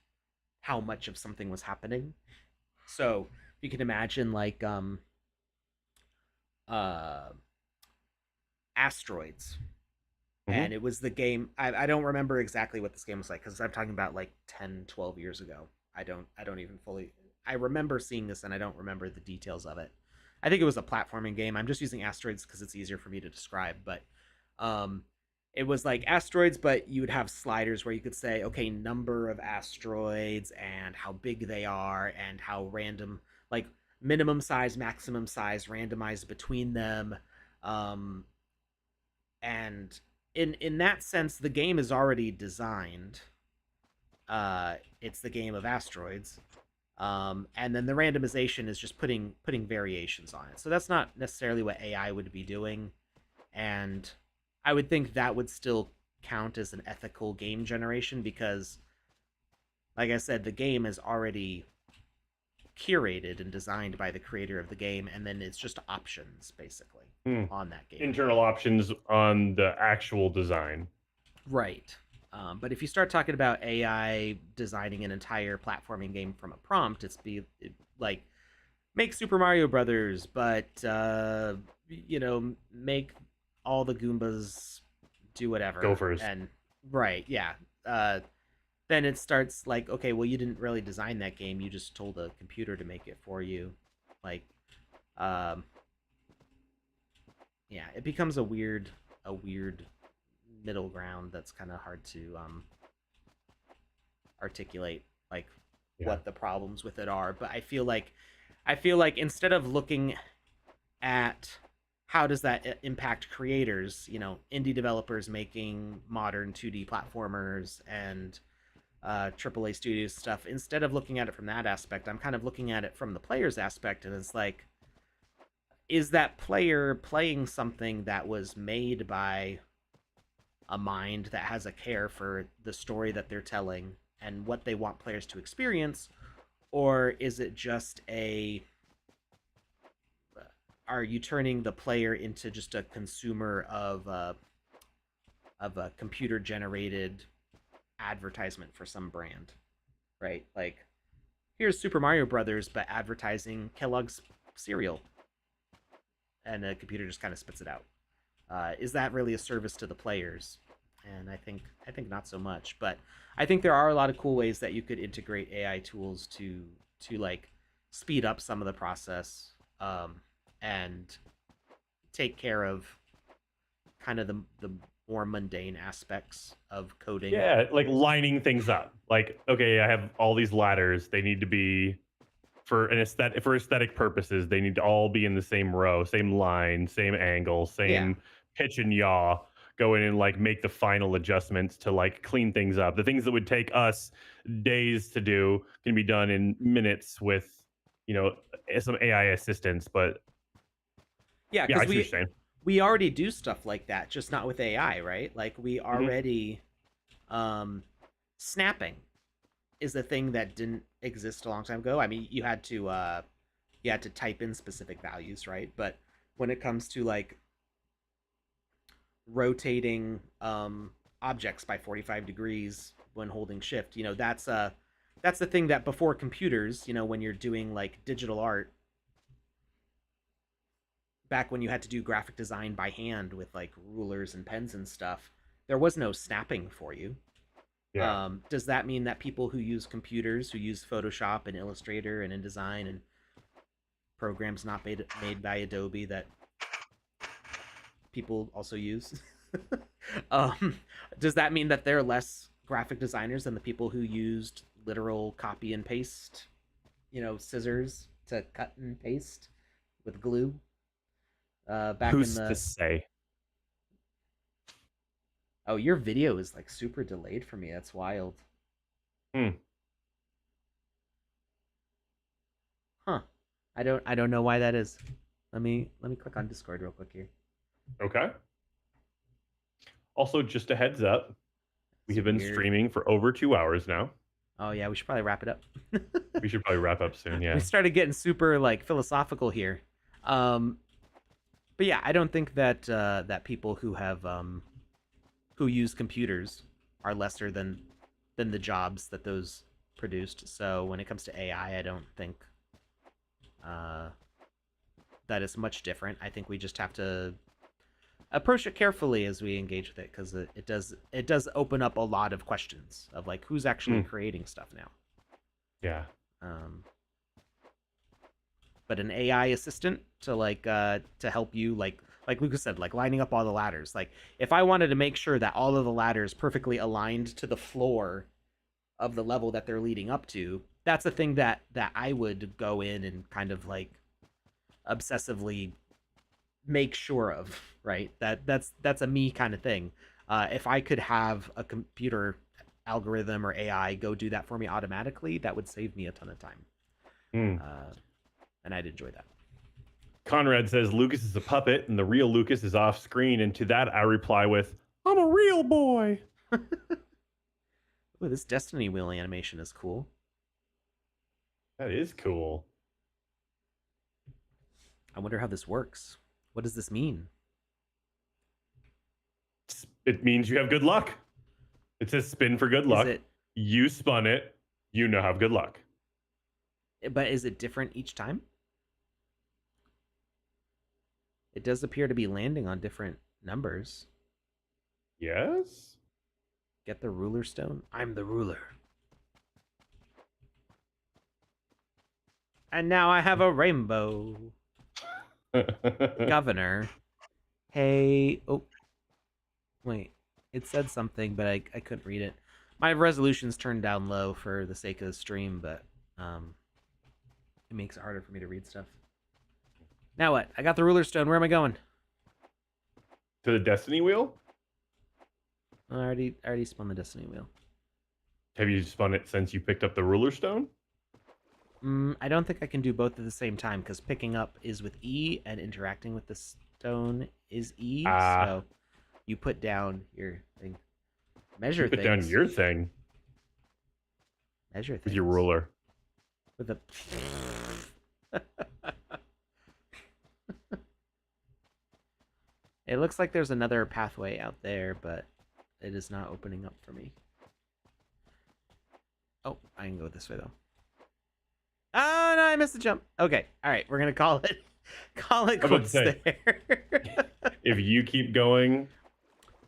how much of something was happening. So you can imagine like Asteroids. And it was the game. I don't remember exactly what this game was like, because I'm talking about like 10, 12 years ago. I don't even fully. I remember seeing this, and I don't remember the details of it. I think it was a platforming game. I'm just using Asteroids because it's easier for me to describe. But it was like Asteroids, but you would have sliders where you could say, okay, number of asteroids and how big they are and how random, like minimum size, maximum size, randomized between them, and in that sense, the game is already designed. It's the game of Asteroids, and then the randomization is just putting variations on it. So that's not necessarily what AI would be doing, and I would think that would still count as an ethical game generation, because, like I said, the game is already curated and designed by the creator of the game, and then it's just options basically on that game. Internal options on the actual design. Right. But if you start talking about AI designing an entire platforming game from a prompt, like make Super Mario Brothers, but make all the Goombas do whatever. Gophers. And right, yeah. Then it starts like, okay, well, you didn't really design that game. You just told a computer to make it for you. Like, yeah, it becomes a weird middle ground that's kind of hard to articulate, like what the problems with it are. But I feel like instead of looking at how does that impact creators, indie developers making modern 2D platformers and AAA studios stuff. Instead of looking at it from that aspect, I'm kind of looking at it from the player's aspect, and it's like, is that player playing something that was made by a mind that has a care for the story that they're telling and what they want players to experience, or is it just are you turning the player into just a consumer of a computer generated advertisement for some brand, right? Like, here's Super Mario Brothers, but advertising Kellogg's cereal, and a computer just kind of spits it out. Is that really a service to the players? And I think not so much. But I think there are a lot of cool ways that you could integrate AI tools to like speed up some of the process, and take care of kind of the more mundane aspects of coding. Yeah, like lining things up. Like, okay, I have all these ladders. They need to be for aesthetic purposes. They need to all be in the same row, same line, same angle, same pitch and yaw. Go in and like make the final adjustments to like clean things up. The things that would take us days to do can be done in minutes with, some AI assistance. But yeah, I see what we you're saying. We already do stuff like that, just not with AI, right? Like, we already snapping is a thing that didn't exist a long time ago. I mean, you had to type in specific values, right? But when it comes to like rotating objects by 45 degrees when holding shift, that's the thing that before computers, when you're doing like digital art, back when you had to do graphic design by hand with like rulers and pens and stuff, there was no snapping for you. Yeah. Does that mean that people who use computers, who use Photoshop and Illustrator and InDesign and programs not made by Adobe that people also use, does that mean that they're less graphic designers than the people who used literal copy and paste, scissors to cut and paste with glue? Who's to say? Oh, your video is like super delayed for me. That's wild. Hmm. Huh. I don't know why that is. Let me click on Discord real quick here. Okay. Also, just a heads up, we have been streaming for over 2 hours now. Oh yeah, we should probably wrap it up. We should probably wrap up soon. Yeah. We started getting super like philosophical here. But yeah, I don't think that that people who have who use computers are lesser than the jobs that those produced. So when it comes to AI, I don't think that is much different. I think we just have to approach it carefully as we engage with it, because it does open up a lot of questions of like, who's actually creating stuff now. Yeah. But an AI assistant to like to help you, like Lucas said, like lining up all the ladders. Like, if I wanted to make sure that all of the ladders perfectly aligned to the floor of the level that they're leading up to, that's a thing that I would go in and kind of like obsessively make sure of, right? That's a me kind of thing. If I could have a computer algorithm or AI go do that for me automatically, that would save me a ton of time. And I'd enjoy that. Conrad says Lucas is a puppet and the real Lucas is off screen, and to that I reply with, I'm a real boy. Ooh, this Destiny wheel animation is cool. That is cool. I wonder how this works. What does this mean? It means you have good luck. It says spin for good luck. You spun it. You now have good luck. But is it different each time? It does appear to be landing on different numbers. Yes? Get the ruler stone. I'm the ruler. And now I have a rainbow. Governor. Hey. Oh. Wait. It said something, but I couldn't read it. My resolution's turned down low for the sake of the stream, but it makes it harder for me to read stuff. Now what? I got the ruler stone. Where am I going? To the Destiny wheel? I already spun the Destiny wheel. Have you spun it since you picked up the ruler stone? I don't think I can do both at the same time because picking up is with E and interacting with the stone is E. So you put down your thing. Measure things. Put down your thing. Measure things. With your ruler. With a. It looks like there's another pathway out there, but it is not opening up for me. Oh, I can go this way though. Oh no, I missed the jump. Okay, all right, we're gonna call it. Call it quits there. If you keep going.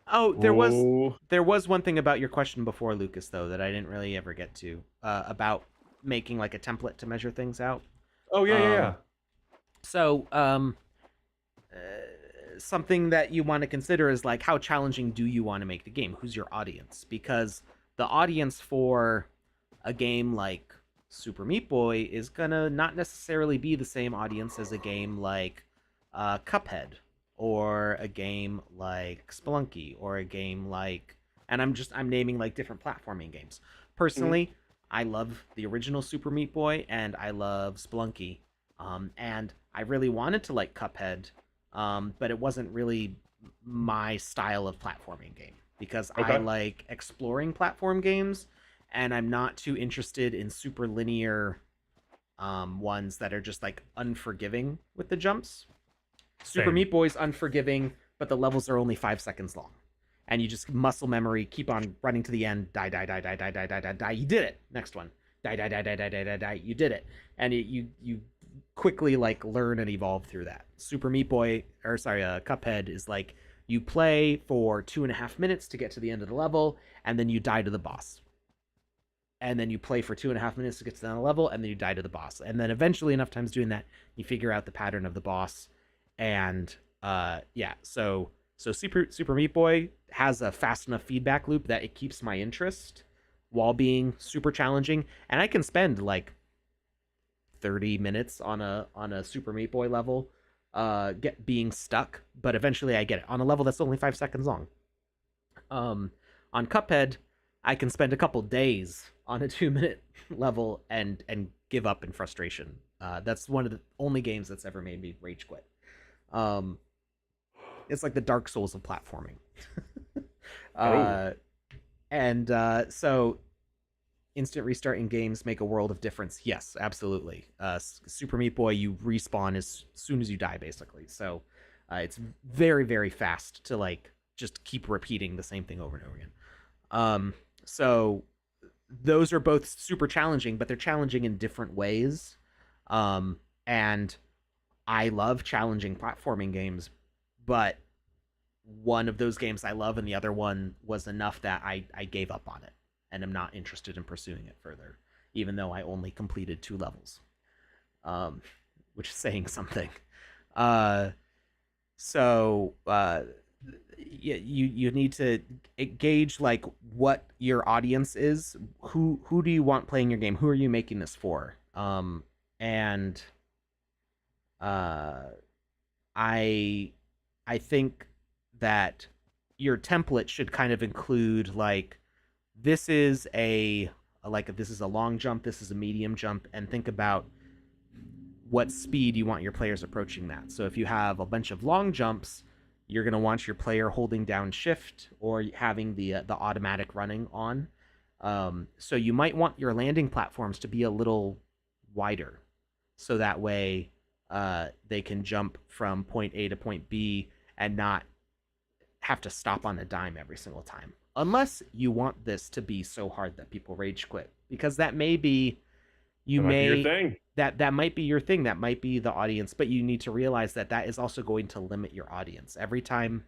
Oh, there was one thing about your question before, Lucas, though, that I didn't really ever get to about making like a template to measure things out. Oh yeah. So something that you want to consider is like how challenging do you want to make the game? Who's your audience? Because the audience for a game like Super Meat Boy is gonna not necessarily be the same audience as a game like Cuphead or a game like Spelunky or a game like, and I'm naming like different platforming games. Personally, I love the original Super Meat Boy and I love Spelunky, and I really wanted to like Cuphead, but it wasn't really my style of platforming game because I like exploring platform games. And I'm not too interested in super linear ones that are just like unforgiving with the jumps. Super Meat Boy's unforgiving, but the levels are only 5 seconds long. And you just muscle memory, keep on running to the end, die. You did it. Next one. Die. You did it. And you quickly like learn and evolve through that. Cuphead is like you play for 2.5 minutes to get to the end of the level, and then you die to the boss. And then you play for 2.5 minutes to get to the level, and then you die to the boss. And then eventually, enough times doing that, you figure out the pattern of the boss. And so Super Meat Boy has a fast enough feedback loop that it keeps my interest while being super challenging. And I can spend like 30 minutes on a Super Meat Boy level, being stuck, but eventually I get it on a level that's only 5 seconds long. On Cuphead, I can spend a couple days on a 2-minute level and give up in frustration. That's one of the only games that's ever made me rage quit. It's like the Dark Souls of platforming. So instant restart in games make a world of difference. Yes, absolutely. Super Meat Boy, you respawn as soon as you die, basically. So it's very, very fast to like just keep repeating the same thing over and over again. So those are both super challenging, but they're challenging in different ways. And I love challenging platforming games, but one of those games I love and the other one was enough that I gave up on it and am not interested in pursuing it further, even though I only completed 2 levels, which is saying something. You need to gauge like what your audience is. Who do you want playing your game? Who are you making this for? I think that your template should kind of include like this is a long jump, this is a medium jump, and think about what speed you want your players approaching that. So if you have a bunch of long jumps, you're going to want your player holding down shift or having the automatic running on. So you might want your landing platforms to be a little wider, so that way they can jump from point A to point B and not have to stop on a dime every single time. Unless you want this to be so hard that people rage quit, because that may be that might be your thing, that might be the audience, but you need to realize that is also going to limit your audience. Every time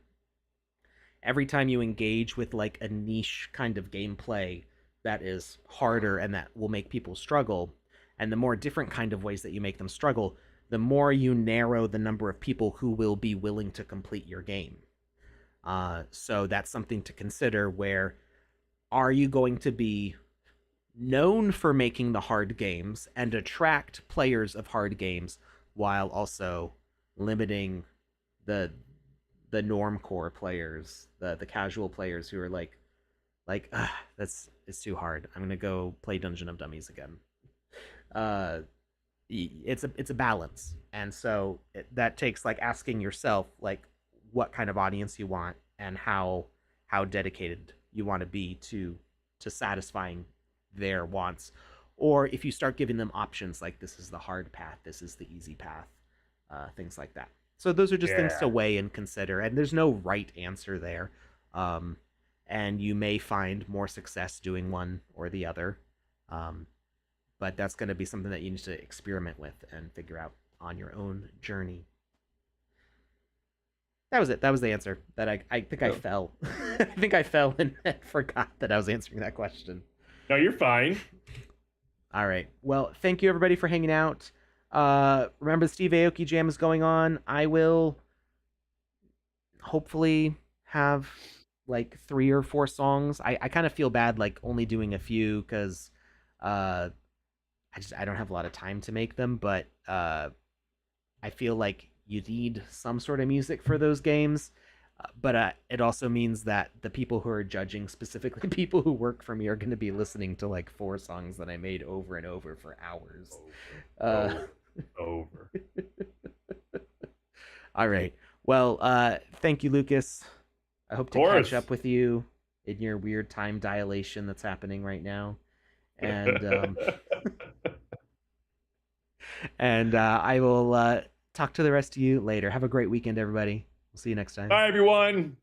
you engage with like a niche kind of gameplay that is harder and that will make people struggle, and the more different kind of ways that you make them struggle, the more you narrow the number of people who will be willing to complete your game. So that's something to consider. Where are you going to be known for making the hard games and attract players of hard games while also limiting the the norm core players, the casual players who are like it's too hard. I'm gonna go play Dungeon of Dummies again. Uh, it's a balance, and so that takes like asking yourself like what kind of audience you want and how dedicated you want to be to satisfying their wants, or if you start giving them options like this is the hard path, this is the easy path, things like that. So those are just things to weigh and consider, and there's no right answer there. And you may find more success doing one or the other. But that's going to be something that you need to experiment with and figure out on your own journey. That was it. That was the answer. That I think I fell. I think I fell and forgot that I was answering that question. No, you're fine. All right. Well, thank you everybody for hanging out. Remember the Steve Aoki Jam is going on. I will hopefully have like 3 or 4 songs. I kind of feel bad like only doing a few because I don't have a lot of time to make them, but I feel like you need some sort of music for those games. But it also means that the people who are judging, specifically people who work for me, are going to be listening to like 4 songs that I made over and over for hours. Over. All right. Well, thank you, Lucas. I hope to catch up with you in your weird time dilation that's happening right now. And and I will talk to the rest of you later. Have a great weekend, everybody. We'll see you next time. Bye, everyone.